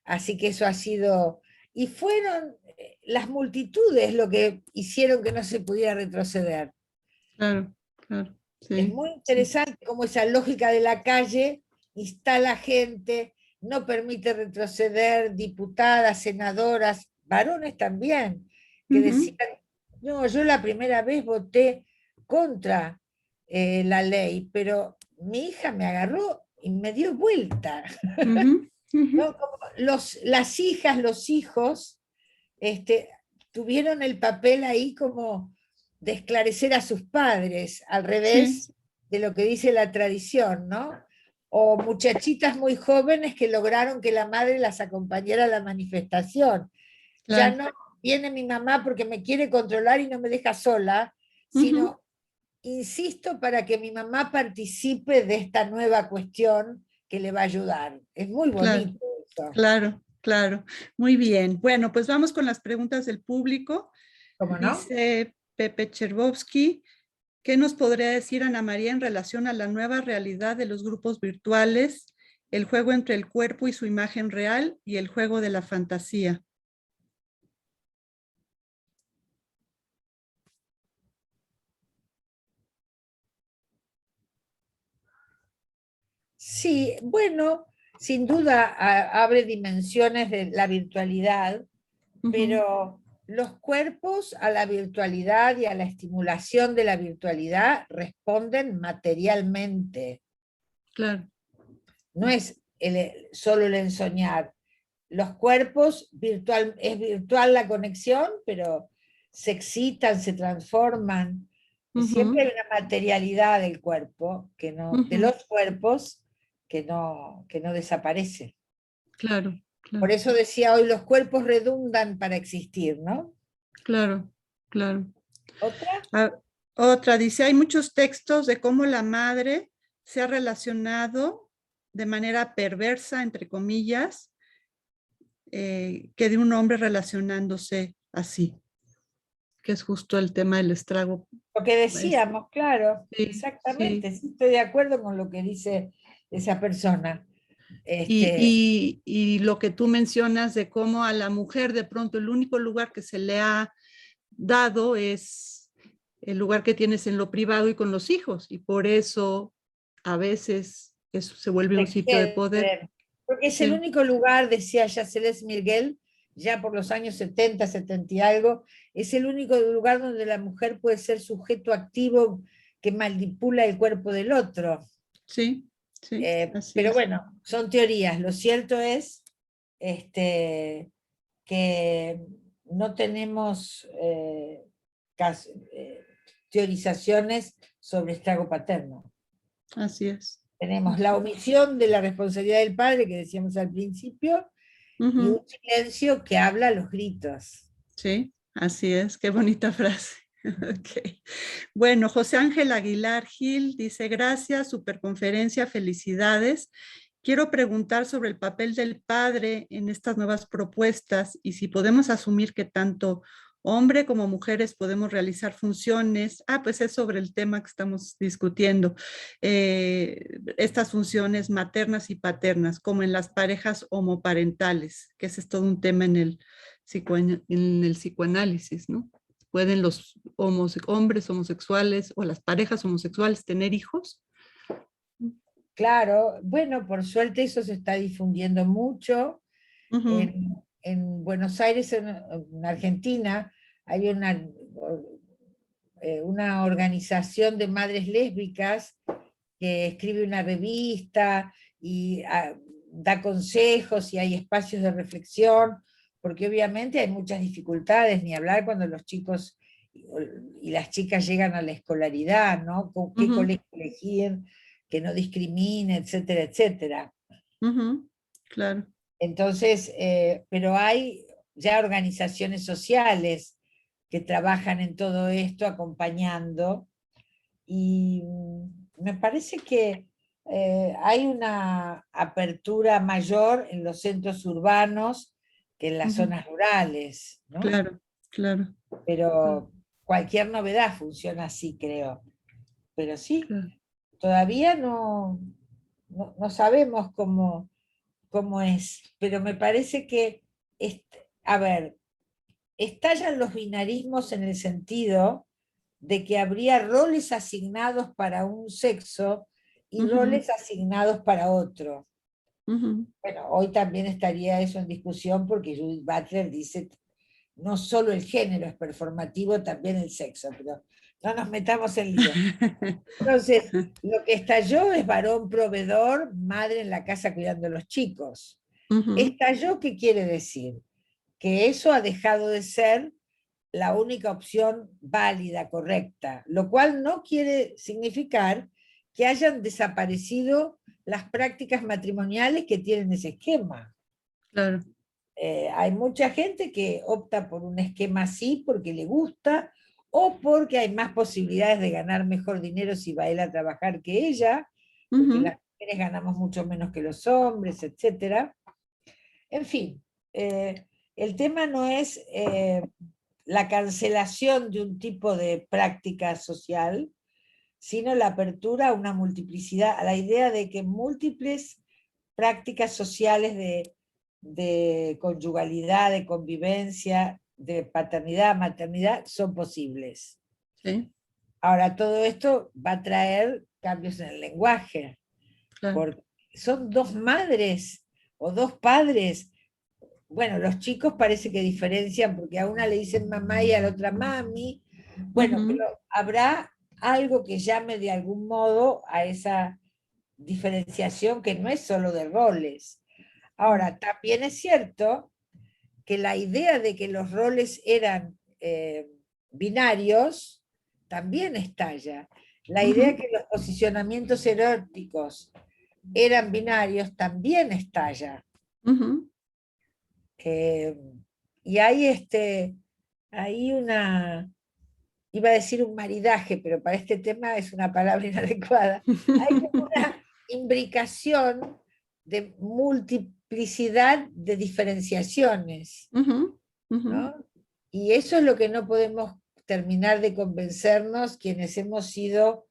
Así que eso ha sido, y fueron las multitudes lo que hicieron que no se pudiera retroceder. claro, claro, Es sí, muy sí, interesante cómo esa lógica de la calle instala gente, no permite retroceder, diputadas, senadoras, varones también, que ujú, decían, no, yo la primera vez voté contra la ley, pero mi hija me agarró y me dio vuelta. ujú, ujú, ¿No? Como las hijas, los hijos, este, tuvieron el papel ahí como de esclarecer a sus padres, al sí, revés de lo que dice la tradición, ¿no? O muchachitas muy jóvenes que lograron que la madre las acompañara a la manifestación. Ya claro, no viene mi mamá porque me quiere controlar y no me deja sola, ujú, sino insisto para que mi mamá participe de esta nueva cuestión que le va a ayudar. Es muy claro, bonito eso. claro, claro. Muy bien. Bueno, pues vamos con las preguntas del público. ¿Cómo no? Dice Pepe Chervovsky, ¿qué nos podría decir Ana María en relación a la nueva realidad de los grupos virtuales, el juego entre el cuerpo y su imagen real y el juego de la fantasía? Sí, bueno, sin duda abre dimensiones de la virtualidad, Ujú, pero los cuerpos a la virtualidad y a la estimulación de la virtualidad responden materialmente. claro, No es solo el ensoñar. Los cuerpos, es virtual la conexión, pero se excitan, se transforman. Siempre ujú, hay una materialidad del cuerpo, de ujú, los cuerpos, que no desaparece. claro, Por claro, eso decía hoy, los cuerpos redundan para existir, ¿no? claro, claro. ¿Otra? Ah, otra dice, hay muchos textos de cómo la madre se ha relacionado de manera perversa, entre comillas, que de un hombre relacionándose así, que es justo el tema del estrago. Lo que Es- decíamos, claro, sí, sí. exactamente, sí estoy de acuerdo con lo que dice esa persona. Y, Este, y, y lo que tú mencionas de cómo a la mujer de pronto el único lugar que se le ha dado es el lugar que tienes en lo privado y con los hijos, y por eso a veces eso se vuelve se un sitio de poder. exceden, porque es el Sí, único lugar, decía Yaceles Miguel, ya por los años 70, 70 y algo, es el único lugar donde la mujer puede ser sujeto activo que manipula el cuerpo del otro. sí, sí, así Pero es. bueno, son teorías. Lo cierto es que no tenemos eh, teorizaciones sobre estrago paterno. Así es. Tenemos la Así es. omisión de la responsabilidad del padre, que decíamos al principio, y un Ujú, silencio que habla a los gritos. sí, así es. Qué bonita frase. Okay. Bueno, José Ángel Aguilar Gil dice, gracias, superconferencia, felicidades. Quiero preguntar sobre el papel del padre en estas nuevas propuestas y si podemos asumir que tanto hombre como mujeres podemos realizar funciones. Pues es sobre el tema que estamos discutiendo. Estas funciones maternas y paternas, como en las parejas homoparentales, que ese es todo un tema en el psicoanálisis, ¿no? ¿Pueden los hombres homosexuales o las parejas homosexuales tener hijos? Claro, bueno, por suerte eso se está difundiendo mucho. Ujú, En Buenos Aires, en Argentina, hay una organización de madres lésbicas que escribe una revista y da consejos y hay espacios de reflexión, porque obviamente hay muchas dificultades, ni hablar cuando los chicos y las chicas llegan a la escolaridad, ¿no? ¿Con qué colegio elegir, que no discrimine, etcétera, etcétera? Claro. Entonces, pero hay ya organizaciones sociales que trabajan en todo esto, acompañando, y me parece que hay una apertura mayor en los centros urbanos que en las zonas rurales, ¿no? Claro, claro. Pero cualquier novedad funciona así, creo. Pero sí, Claro. todavía no sabemos cómo es, pero me parece que, a ver, estallan los binarismos en el sentido de que habría roles asignados para un sexo y roles asignados para otro. Bueno, hoy también estaría eso en discusión porque Judith Butler dice no solo el género es performativo, también el sexo, pero no nos metamos en lío. Entonces, lo que estalló es varón proveedor, madre en la casa cuidando a los chicos. ¿Estalló qué quiere decir? Que eso ha dejado de ser la única opción válida, correcta, lo cual no quiere significar que hayan desaparecido las prácticas matrimoniales que tienen ese esquema. Claro. Hay mucha gente que opta por un esquema así porque le gusta o porque hay más posibilidades de ganar mejor dinero si va él a trabajar que ella, porque las mujeres ganamos mucho menos que los hombres, etc. En fin, el tema no es la cancelación de un tipo de práctica social, sino la apertura a una multiplicidad, a la idea de que múltiples prácticas sociales de conyugalidad, de convivencia, de paternidad, maternidad, son posibles. Sí. Ahora, todo esto va a traer cambios en el lenguaje, Claro. porque son dos madres o dos padres. Bueno, los chicos parece que diferencian porque a una le dicen mamá y a la otra mami. Bueno, pero habrá algo que llame de algún modo a esa diferenciación que no es solo de roles. Ahora, también es cierto que la idea de que los roles eran binarios también estalla. La idea de que los posicionamientos eróticos eran binarios también estalla. Y hay iba a decir un maridaje, pero para este tema es una palabra inadecuada. Hay como una imbricación de multiplicidad de diferenciaciones, ¿no? Y eso es lo que no podemos terminar de convencernos quienes hemos sido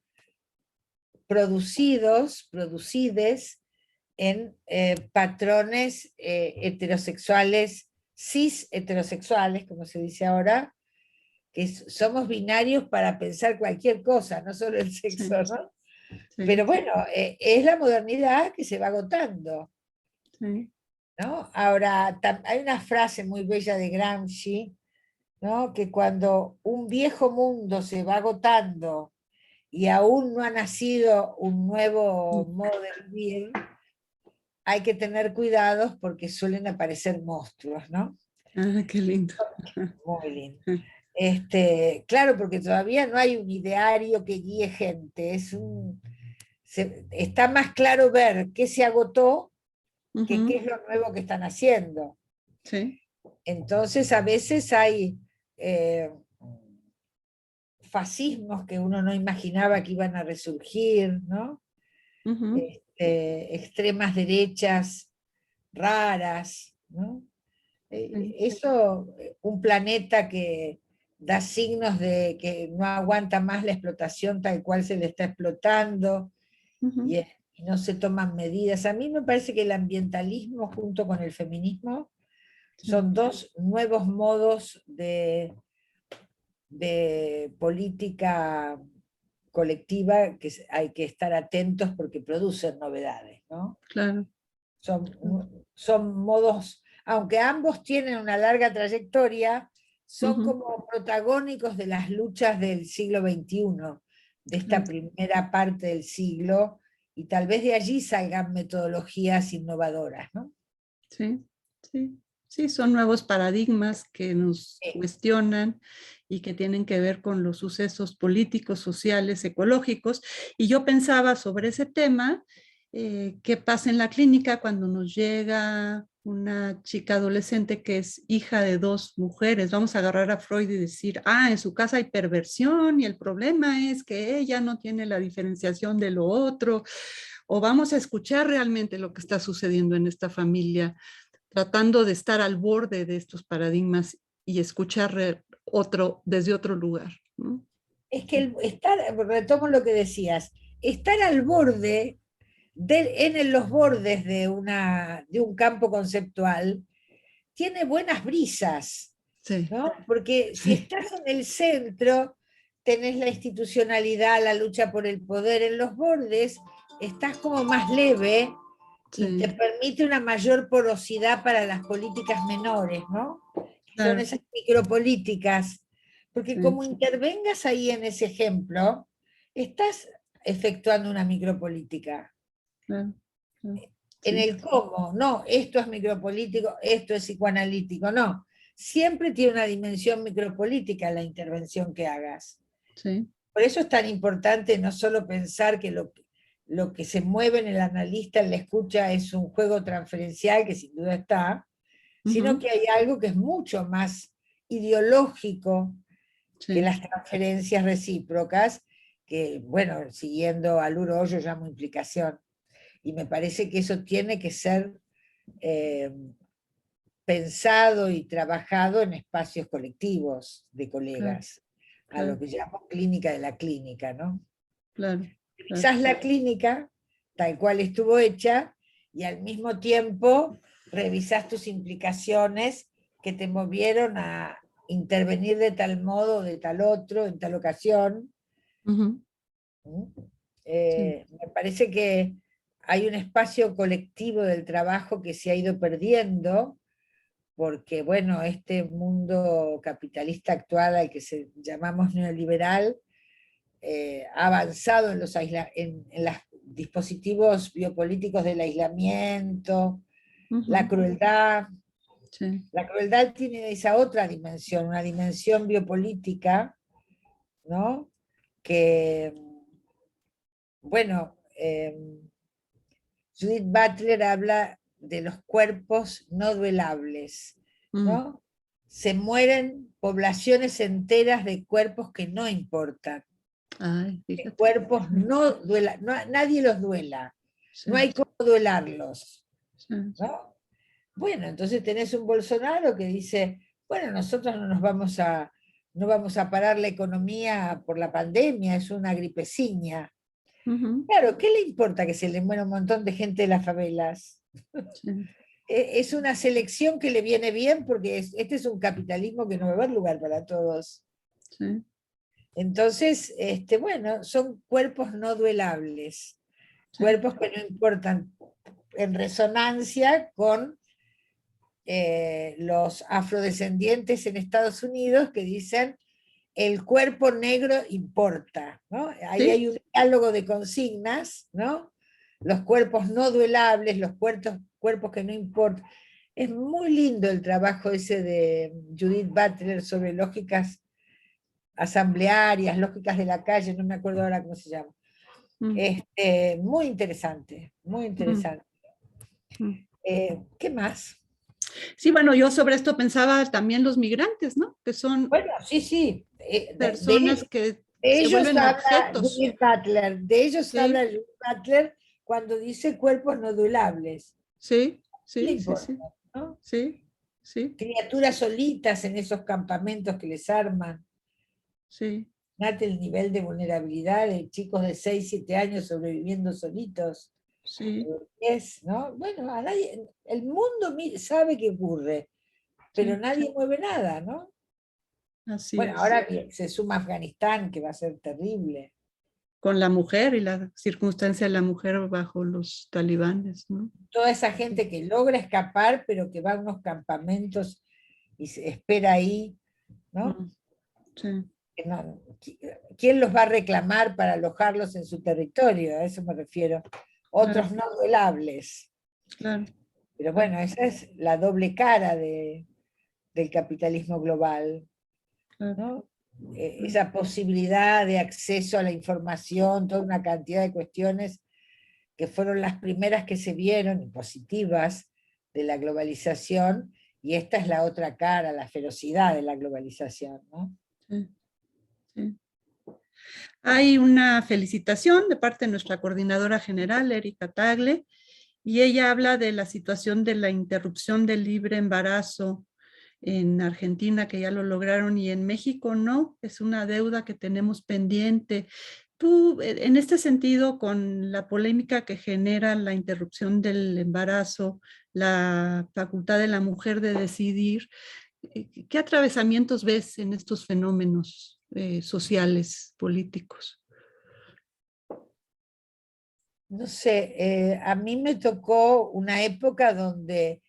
producides en patrones heterosexuales, cis heterosexuales, como se dice ahora, que somos binarios para pensar cualquier cosa, no solo el sexo, ¿no? Sí. Pero bueno, es la modernidad que se va agotando. Sí. ¿No? Ahora, hay una frase muy bella de Gramsci, ¿no? Que cuando un viejo mundo se va agotando y aún no ha nacido un nuevo modo de vivir, hay que tener cuidados porque suelen aparecer monstruos, ¿no? Ah, qué lindo. Muy lindo. Claro, porque todavía no hay un ideario que guíe gente. Está más claro ver qué se agotó que qué es lo nuevo que están haciendo. Sí. Entonces, a veces hay fascismos que uno no imaginaba que iban a resurgir, ¿no? Extremas derechas raras, ¿no? Eso, un planeta que da signos de que no aguanta más la explotación tal cual se le está explotando y no se toman medidas. A mí me parece que el ambientalismo junto con el feminismo son dos nuevos modos de política colectiva que hay que estar atentos porque producen novedades, ¿no? Claro. Son modos, aunque ambos tienen una larga trayectoria, son como protagónicos de las luchas del siglo XXI, de esta primera parte del siglo, y tal vez de allí salgan metodologías innovadoras, ¿no? Sí, sí, sí, son nuevos paradigmas que nos Sí. cuestionan y que tienen que ver con los sucesos políticos, sociales, ecológicos. Y yo pensaba sobre ese tema, qué pasa en la clínica cuando nos llega una chica adolescente que es hija de dos mujeres. Vamos a agarrar a Freud y decir, en su casa hay perversión y el problema es que ella no tiene la diferenciación de lo otro, o vamos a escuchar realmente lo que está sucediendo en esta familia, tratando de estar al borde de estos paradigmas y escuchar desde otro lugar, ¿no? Es que retomo lo que decías, estar al borde, en los bordes de un campo conceptual, tiene buenas brisas, Sí, ¿no? Porque si sí, estás en el centro, tenés la institucionalidad, la lucha por el poder. En los bordes estás como más leve y te sí, permite una mayor porosidad para las políticas menores, ¿no? Son claro, esas micropolíticas. Porque sí, como intervengas ahí en ese ejemplo, estás efectuando una micropolítica. claro, claro, En sí, el cómo, no, esto es micropolítico, esto es psicoanalítico, no. Siempre tiene una dimensión micropolítica la intervención que hagas. sí, Por eso es tan importante no solo pensar que lo que se mueve en el analista, en la escucha, es un juego transferencial, que sin duda está, sino ujú, que hay algo que es mucho más ideológico que sí, las transferencias recíprocas, que, bueno, siguiendo a Luro Hoyo llamo implicación. Y me parece que eso tiene que ser eh, pensado y trabajado en espacios colectivos de claro, colegas, a lo claro, que llamo clínica de la clínica, ¿no? claro, claro, Quizás la clínica, tal cual estuvo hecha, y al mismo tiempo revisás tus implicaciones que te movieron a intervenir de tal modo, de tal otro, en tal ocasión. ujú, sí, Me parece que hay un espacio colectivo del trabajo que se ha ido perdiendo, porque bueno, este mundo capitalista actual al que llamamos neoliberal, ha avanzado en en los dispositivos biopolíticos del aislamiento, la ujú, crueldad. sí, La crueldad tiene esa otra dimensión, una dimensión biopolítica, ¿no? Que, bueno, Judith Butler habla de los cuerpos no duelables, mm, ¿no? Se mueren poblaciones enteras de cuerpos que no importan, ay, de fíjate, cuerpos sí, no duela, no, nadie los duela, no sí, hay cómo duelarlos, sí, ¿no? Bueno, entonces tenés un Bolsonaro que dice, bueno, nosotros no vamos a parar la economía por la pandemia, es una gripeciña. ujú, Claro, ¿qué le importa que se le muera un montón de gente de las favelas? sí, Es una selección que le viene bien porque este es un capitalismo que no va a haber lugar para todos. sí, Entonces, bueno, son cuerpos no duelables, sí, cuerpos que no importan, en resonancia con los afrodescendientes en Estados Unidos que dicen el cuerpo negro importa, ¿no? Ahí sí, hay un diálogo de consignas, ¿no? Los cuerpos no duelables, los cuerpos que no importan. Es muy lindo el trabajo ese de Judith Butler sobre lógicas asamblearias, lógicas de la calle, no me acuerdo ahora cómo se llama. mm, Muy interesante, muy mm, interesante. mm. ¿Qué más? Sí, bueno, yo sobre esto pensaba también los migrantes, ¿no? Que son Bueno, sí, sí, personas que de se ellos vuelven habla objetos. Judith Butler, de ellos habla Sí, Judith Butler cuando dice cuerpos nodulables. sí, ¿Qué le sí, sí, importa? sí, ¿No? sí, sí, Criaturas solitas en esos campamentos que les arman. sí, Fíjate el nivel de vulnerabilidad de chicos de 6 7 años sobreviviendo solitos. sí, ¿No? Bueno, a nadie, el mundo sabe qué ocurre, pero sí, nadie mueve nada, ¿no? así Bueno, es. ahora se suma Afganistán, que va a ser terrible. Con la mujer y la circunstancia de la mujer bajo los talibanes, ¿no? Toda esa gente que logra escapar, pero que va a unos campamentos y se espera ahí, ¿no? Mm, sí, Que no, ¿quién los va a reclamar para alojarlos en su territorio? A eso me refiero. Otros no violables. Claro. Pero bueno, esa es la doble cara del capitalismo global, ¿no? Esa posibilidad de acceso a la información, toda una cantidad de cuestiones que fueron las primeras que se vieron, y positivas, de la globalización, y esta es la otra cara, la ferocidad de la globalización, ¿no? Sí, sí. Hay una felicitación de parte de nuestra coordinadora general, Erika Tagle, y ella habla de la situación de la interrupción del libre embarazo en Argentina, que ya lo lograron, y en México no, es una deuda que tenemos pendiente. Tú, en este sentido, con la polémica que genera la interrupción del embarazo, la facultad de la mujer de decidir, ¿qué atravesamientos ves en estos fenómenos sociales, políticos? No sé, a mí me tocó una época donde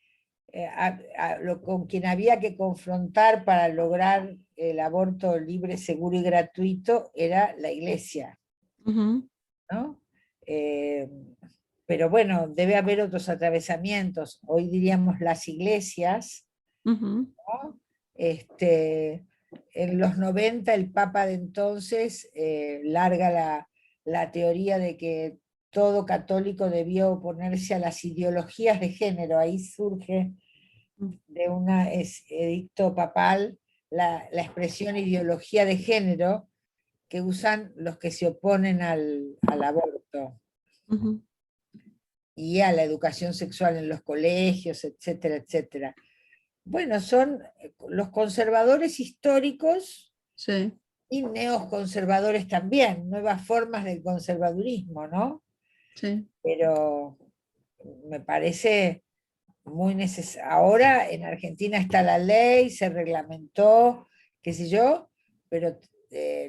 con quien había que confrontar para lograr el aborto libre, seguro y gratuito era la Iglesia, ¿no? Eh, pero bueno, debe haber otros atravesamientos. Hoy diríamos las iglesias, ¿no? En los 90 el Papa de entonces larga la teoría de que todo católico debió oponerse a las ideologías de género. Ahí surge de un edicto papal la expresión ideología de género que usan los que se oponen al aborto y a la educación sexual en los colegios, etcétera, etcétera. Bueno, son los conservadores históricos, Sí. y neoconservadores también, nuevas formas del conservadurismo, ¿no? Sí. Pero me parece muy necesario. Ahora en Argentina está la ley, se reglamentó, qué sé yo, pero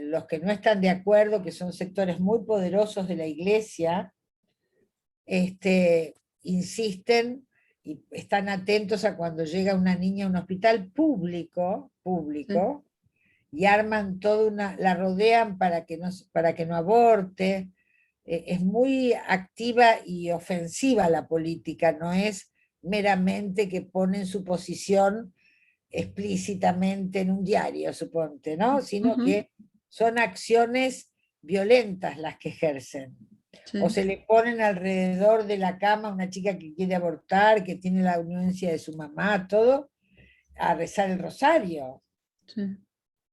los que no están de acuerdo, que son sectores muy poderosos de la Iglesia, insisten y están atentos a cuando llega una niña a un hospital público, Sí. y arman toda la rodean para que no aborte. Es muy activa y ofensiva la política, no es meramente que ponen su posición explícitamente en un diario, suponte, ¿no? Sino que son acciones violentas las que ejercen. Sí. O se le ponen alrededor de la cama a una chica que quiere abortar, que tiene la anuencia de su mamá, todo, a rezar el rosario. Sí.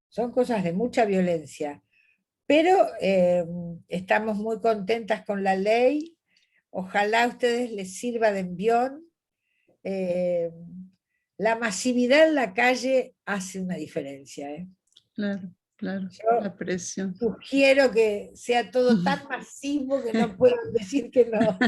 Son cosas de mucha violencia. Pero estamos muy contentas con la ley. Ojalá a ustedes les sirva de envión. La masividad en la calle hace una diferencia. Claro, claro, Yo la presión. sugiero que sea todo tan masivo que no puedan decir que no.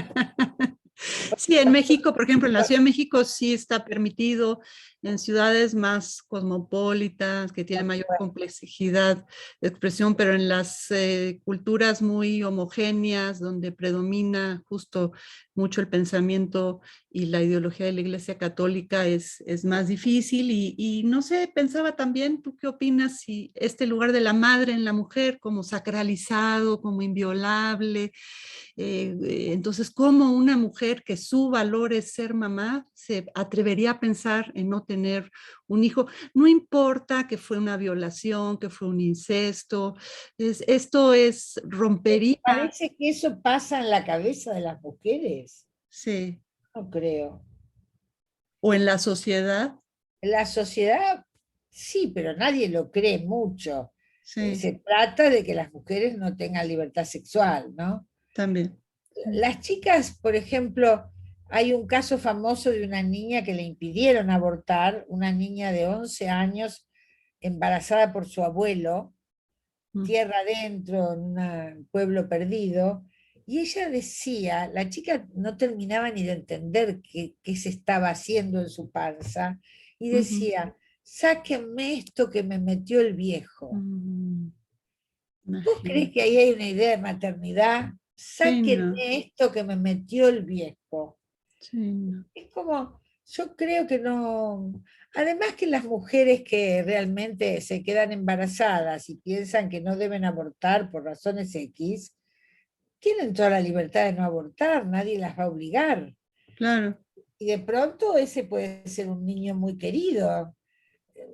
Sí, en México, por ejemplo, en la Ciudad de México sí está permitido, en ciudades más cosmopolitas, que tienen mayor complejidad de expresión, pero en las culturas muy homogéneas, donde predomina justo mucho el pensamiento y la ideología de la Iglesia Católica, es más difícil. Y no sé, pensaba también, ¿tú qué opinas si este lugar de la madre en la mujer como sacralizado, como inviolable? Entonces, ¿cómo una mujer que su valor es ser mamá se atrevería a pensar en no tener un hijo? No importa que fue una violación, que fue un incesto, esto rompería. Parece que eso pasa en la cabeza de las mujeres. Sí. No creo. O en la sociedad. En la sociedad, sí, pero nadie lo cree mucho. Sí, Se trata de que las mujeres no tengan libertad sexual, ¿no? también. Sí. Las chicas, por ejemplo, hay un caso famoso de una niña que le impidieron abortar, una niña de 11 años embarazada por su abuelo, tierra adentro, en un pueblo perdido, y ella decía, la chica no terminaba ni de entender qué se estaba haciendo en su panza, y decía, sáquenme esto que me metió el viejo. ¿Vos crees que ahí hay una idea de maternidad? Sí, Sáquenme no. esto que me metió el viejo. Sí, no. Es como, Yo creo que no. Además que las mujeres que realmente se quedan embarazadas y piensan que no deben abortar por razones X, tienen toda la libertad de no abortar, nadie las va a obligar. Claro, Y de pronto ese puede ser un niño muy querido.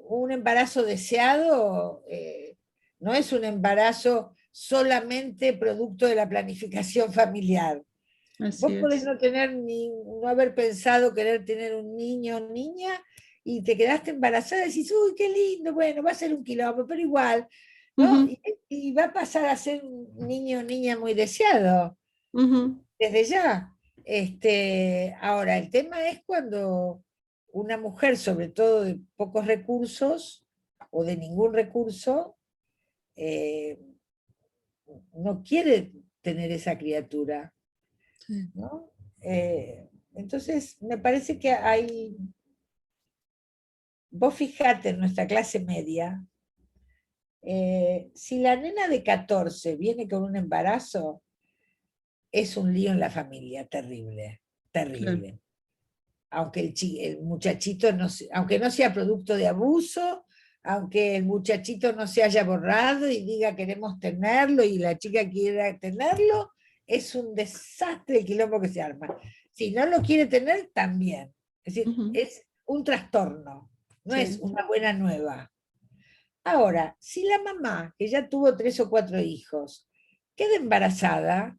Un embarazo deseado no es un embarazo solamente producto de la planificación familiar. así Vos podés es. no tener no haber pensado querer tener un niño o niña y te quedaste embarazada y decís, uy, qué lindo, bueno, va a ser un quilombo, pero igual, ¿no? Ujú, Y va a pasar a ser un niño o niña muy deseado ujú, desde ya. Ahora, el tema es cuando una mujer, sobre todo de pocos recursos o de ningún recurso, eh, no quiere tener esa criatura, sí, ¿no? Entonces, me parece que hay, vos fijate en nuestra clase media, si la nena de 14 viene con un embarazo, es un lío en la familia, terrible, claro. terrible. Aunque el muchachito no, aunque no sea producto de abuso, aunque el muchachito no se haya borrado y diga queremos tenerlo y la chica quiera tenerlo, es un desastre el quilombo que se arma. Si no lo quiere tener, también. Es decir, Ujú, es un trastorno, no es sí, una buena nueva. Ahora, si la mamá, que ya tuvo 3 o 4 hijos, queda embarazada,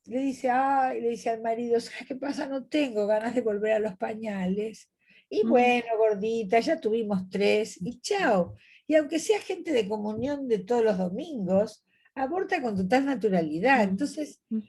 le dice al marido, ¿sabes qué pasa? No tengo ganas de volver a los pañales. Y ujú, bueno, gordita, ya tuvimos 3 y chao. Y aunque sea gente de comunión de todos los domingos, aborta con total naturalidad. mm, Entonces, mm,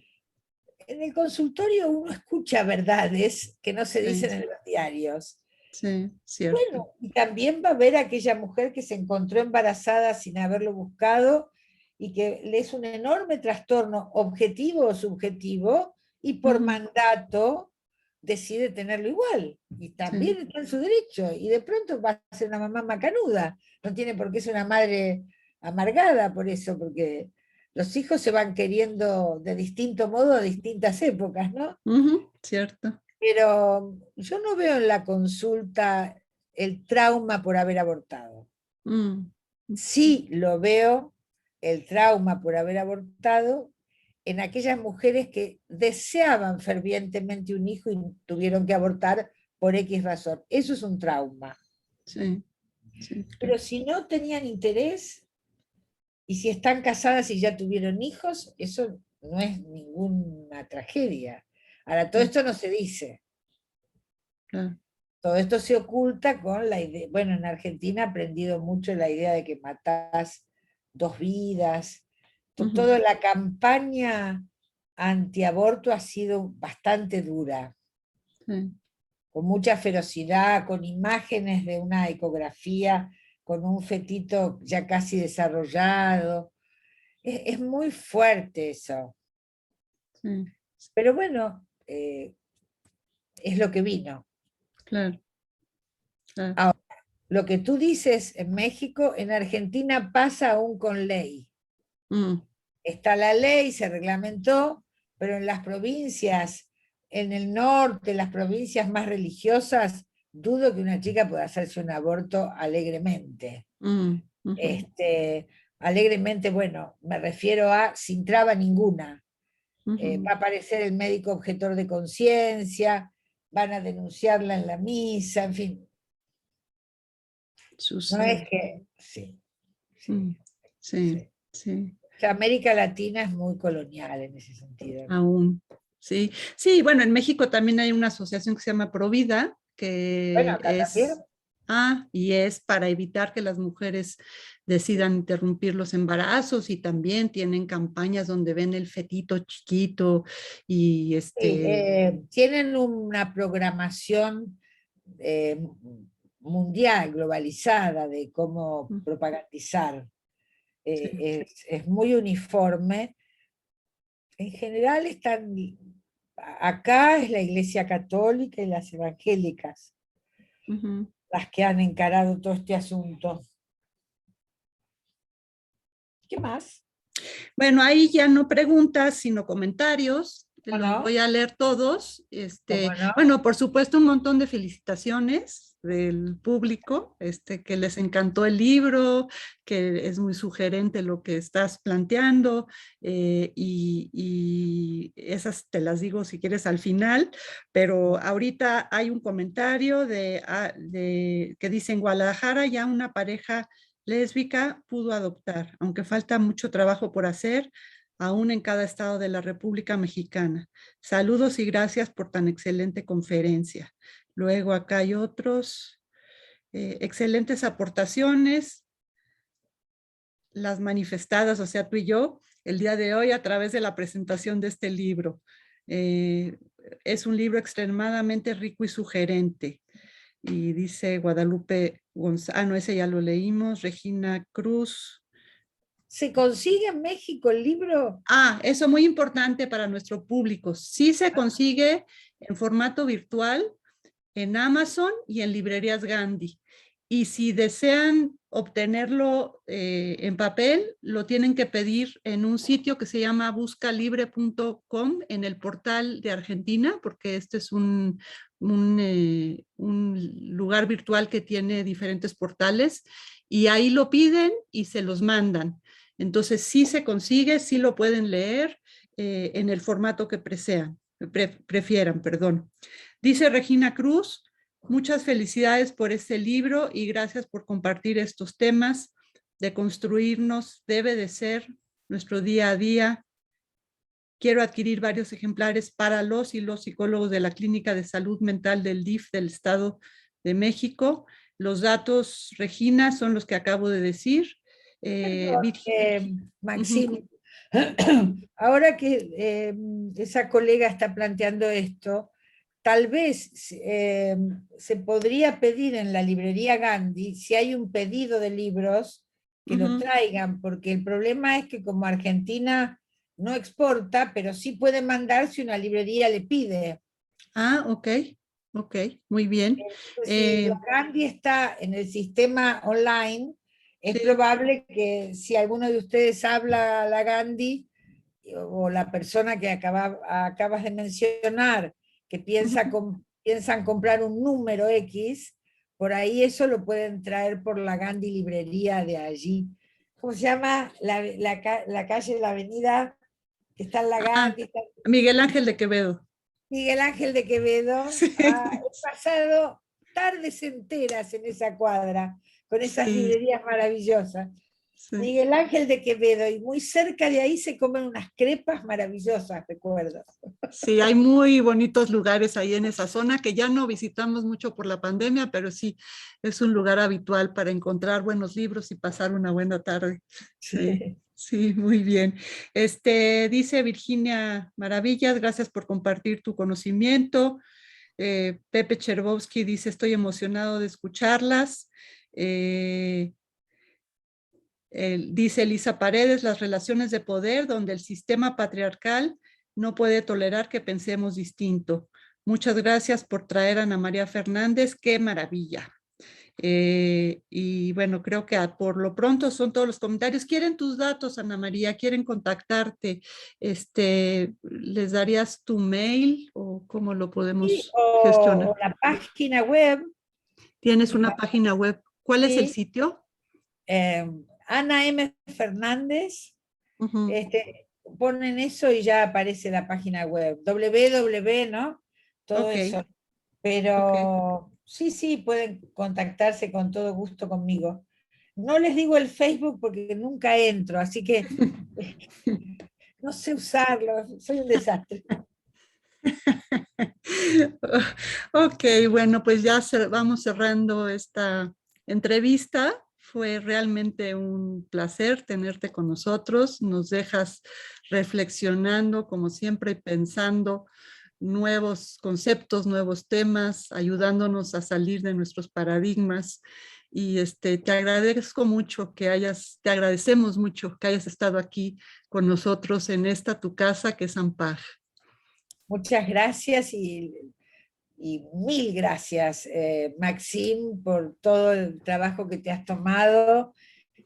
en el consultorio uno escucha verdades que no se sí, dicen en los diarios. sí, cierto. Bueno, y también va a haber aquella mujer que se encontró embarazada sin haberlo buscado y que le es un enorme trastorno objetivo o subjetivo y por Ujú, mandato decide tenerlo igual. Y sí, también está en su derecho. Y de pronto va a ser una mamá macanuda. No tiene por qué ser una madre amargada por eso, porque los hijos se van queriendo de distinto modo a distintas épocas, ¿no? ujú, cierto. Pero yo no veo en la consulta el trauma por haber abortado. Mm, Sí lo veo, el trauma por haber abortado, en aquellas mujeres que deseaban fervientemente un hijo y tuvieron que abortar por X razón. Eso es un trauma. sí, sí, Pero claro. si no tenían interés y si están casadas y ya tuvieron hijos, eso no es ninguna tragedia. Ahora, todo Mm, esto no se dice. claro. Todo esto se oculta con la idea, bueno, en Argentina he aprendido mucho la idea de que matás 2 vidas. Ujú, Toda la campaña antiaborto ha sido bastante dura, sí, con mucha ferocidad, con imágenes de una ecografía, con un fetito ya casi desarrollado. Es muy fuerte eso. sí, Pero bueno, es lo que vino. claro, claro. Ahora, lo que tú dices en México, en Argentina pasa aún con ley. Mm, Está la ley, se reglamentó, pero en las provincias, en el norte, las provincias más religiosas, dudo que una chica pueda hacerse un aborto alegremente. mm, ujú, Alegremente, bueno, me refiero a sin traba ninguna. ujú, Va a aparecer el médico objetor de conciencia, van a denunciarla en la misa, en fin, no es sucede. que, sí, sí, Mm, sí, sí. sí, O sea, América Latina es muy colonial en ese sentido, ¿no? aún. Sí, sí, bueno, en México también hay una asociación que se llama Provida, Bueno, que acá es, también. y es para evitar que las mujeres decidan interrumpir los embarazos y también tienen campañas donde ven el fetito chiquito y Sí, este, tienen una programación eh, mundial, globalizada, de cómo mm, propagandizar. sí, Es muy uniforme. En general acá es la Iglesia Católica y las evangélicas ujú. las que han encarado todo este asunto. ¿Qué más? Bueno, ahí ya no preguntas, sino comentarios. ¿Cómo los no? voy a leer todos. ¿Cómo no? Bueno, por supuesto, un montón de felicitaciones del público, que les encantó el libro, que es muy sugerente lo que estás planteando, y esas te las digo si quieres al final, pero ahorita hay un comentario que dice: en Guadalajara ya una pareja lésbica pudo adoptar, aunque falta mucho trabajo por hacer, aún en cada estado de la República Mexicana. Saludos y gracias por tan excelente conferencia. Luego acá hay otros, excelentes aportaciones, las manifestadas, o sea, tú y yo, el día de hoy a través de la presentación de este libro. Eh, es un libro extremadamente rico y sugerente. Y dice Guadalupe González, no, ese ya lo leímos, Regina Cruz. ¿Se consigue en México el libro? Eso muy importante para nuestro público. Sí se consigue en formato virtual en Amazon y en librerías Gandhi. Y si desean obtenerlo en papel, lo tienen que pedir en un sitio que se llama buscalibre.com, en el portal de Argentina, porque este es un lugar virtual que tiene diferentes portales, y ahí lo piden y se los mandan. Entonces sí se consigue, sí lo pueden leer en el formato que prefieran, perdón. Dice Regina Cruz: muchas felicidades por este libro y gracias por compartir estos temas. De construirnos debe de ser nuestro día a día. Quiero adquirir varios ejemplares para los y los psicólogos de la Clínica de Salud Mental del DIF del Estado de México. Los datos, Regina, son los que acabo de decir. Maxim, ahora que esa colega está planteando esto, tal vez se podría pedir en la librería Gandhi, si hay un pedido de libros, que lo traigan, porque el problema es que como Argentina no exporta, pero sí puede mandar si una librería le pide. Ok, ok, muy bien. Entonces, si la Gandhi está en el sistema online, es Sí. probable que si alguno de ustedes habla a la Gandhi, o la persona que acabas de mencionar, que piensan comprar un número X, por ahí eso lo pueden traer por la Gandhi librería de allí. ¿Cómo se llama? La calle, la avenida que está en la Gandhi. Está Miguel Ángel de Quevedo. Miguel Ángel de Quevedo. Sí, He pasado tardes enteras en esa cuadra, con esas sí, librerías maravillosas. sí. Miguel Ángel de Quevedo, y muy cerca de ahí se comen unas crepas maravillosas, recuerdo. Sí, hay muy bonitos lugares ahí en esa zona que ya no visitamos mucho por la pandemia, pero sí, es un lugar habitual para encontrar buenos libros y pasar una buena tarde. Sí, Sí. sí, muy bien. Dice Virginia Maravillas: gracias por compartir tu conocimiento. Pepe Chervovsky dice: estoy emocionado de escucharlas. Dice Elisa Paredes: las relaciones de poder donde el sistema patriarcal no puede tolerar que pensemos distinto. Muchas gracias por traer a Ana María Fernández, qué maravilla. Y bueno, creo que por lo pronto son todos los comentarios. ¿Quieren tus datos, Ana María? ¿Quieren contactarte? ¿Les darías tu mail o cómo lo podemos gestionar? O la página web, ¿Tienes una página web? ¿Cuál es el sí, sitio? Ana M. Fernández, Uh-huh. ponen eso y ya aparece la página web, www, ¿no? Todo Ok, eso. ok. Pero sí, sí, pueden contactarse con todo gusto conmigo. No les digo el Facebook porque nunca entro, así que no sé usarlo, soy un desastre. Ok, bueno, pues ya vamos cerrando esta entrevista. Fue realmente un placer tenerte con nosotros. Nos dejas reflexionando, como siempre, y pensando nuevos conceptos, nuevos temas, ayudándonos a salir de nuestros paradigmas. Y te agradezco mucho te agradecemos mucho que hayas estado aquí con nosotros en esta tu casa, que es Ampaj. Muchas gracias y mil gracias, Maxim, por todo el trabajo que te has tomado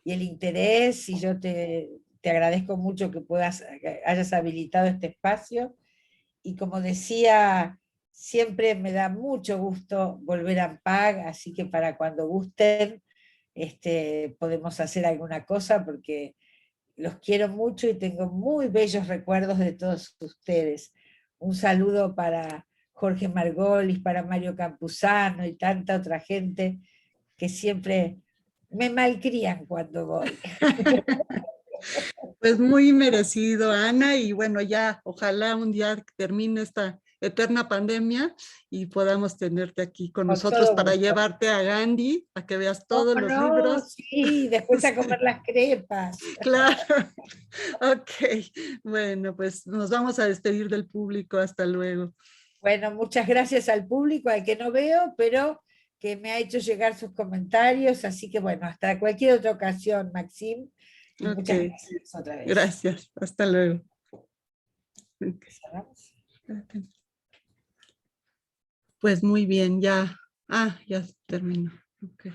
y el interés, y yo te agradezco mucho que hayas habilitado este espacio, y como decía, siempre me da mucho gusto volver a AMPAC, así que para cuando gusten, podemos hacer alguna cosa, porque los quiero mucho y tengo muy bellos recuerdos de todos ustedes. Un saludo para Jorge Margolis, para Mario Campuzano y tanta otra gente que siempre me malcrían cuando voy. Pues muy merecido, Ana, y bueno, ya ojalá un día termine esta eterna pandemia y podamos tenerte aquí con Con nosotros todo para gusto. llevarte a Gandhi, a que veas todos ¿Cómo los no? libros. Sí, después a comer las crepas. Claro, ok. Bueno, pues nos vamos a despedir del público. Hasta luego. Bueno, muchas gracias al público, al que no veo, pero que me ha hecho llegar sus comentarios. Así que bueno, hasta cualquier otra ocasión, Maxim. Y Ok, muchas gracias otra vez. gracias. Hasta luego. Ok. ¿Cerramos? Pues muy bien, ya. Ah, ya terminó. Ok.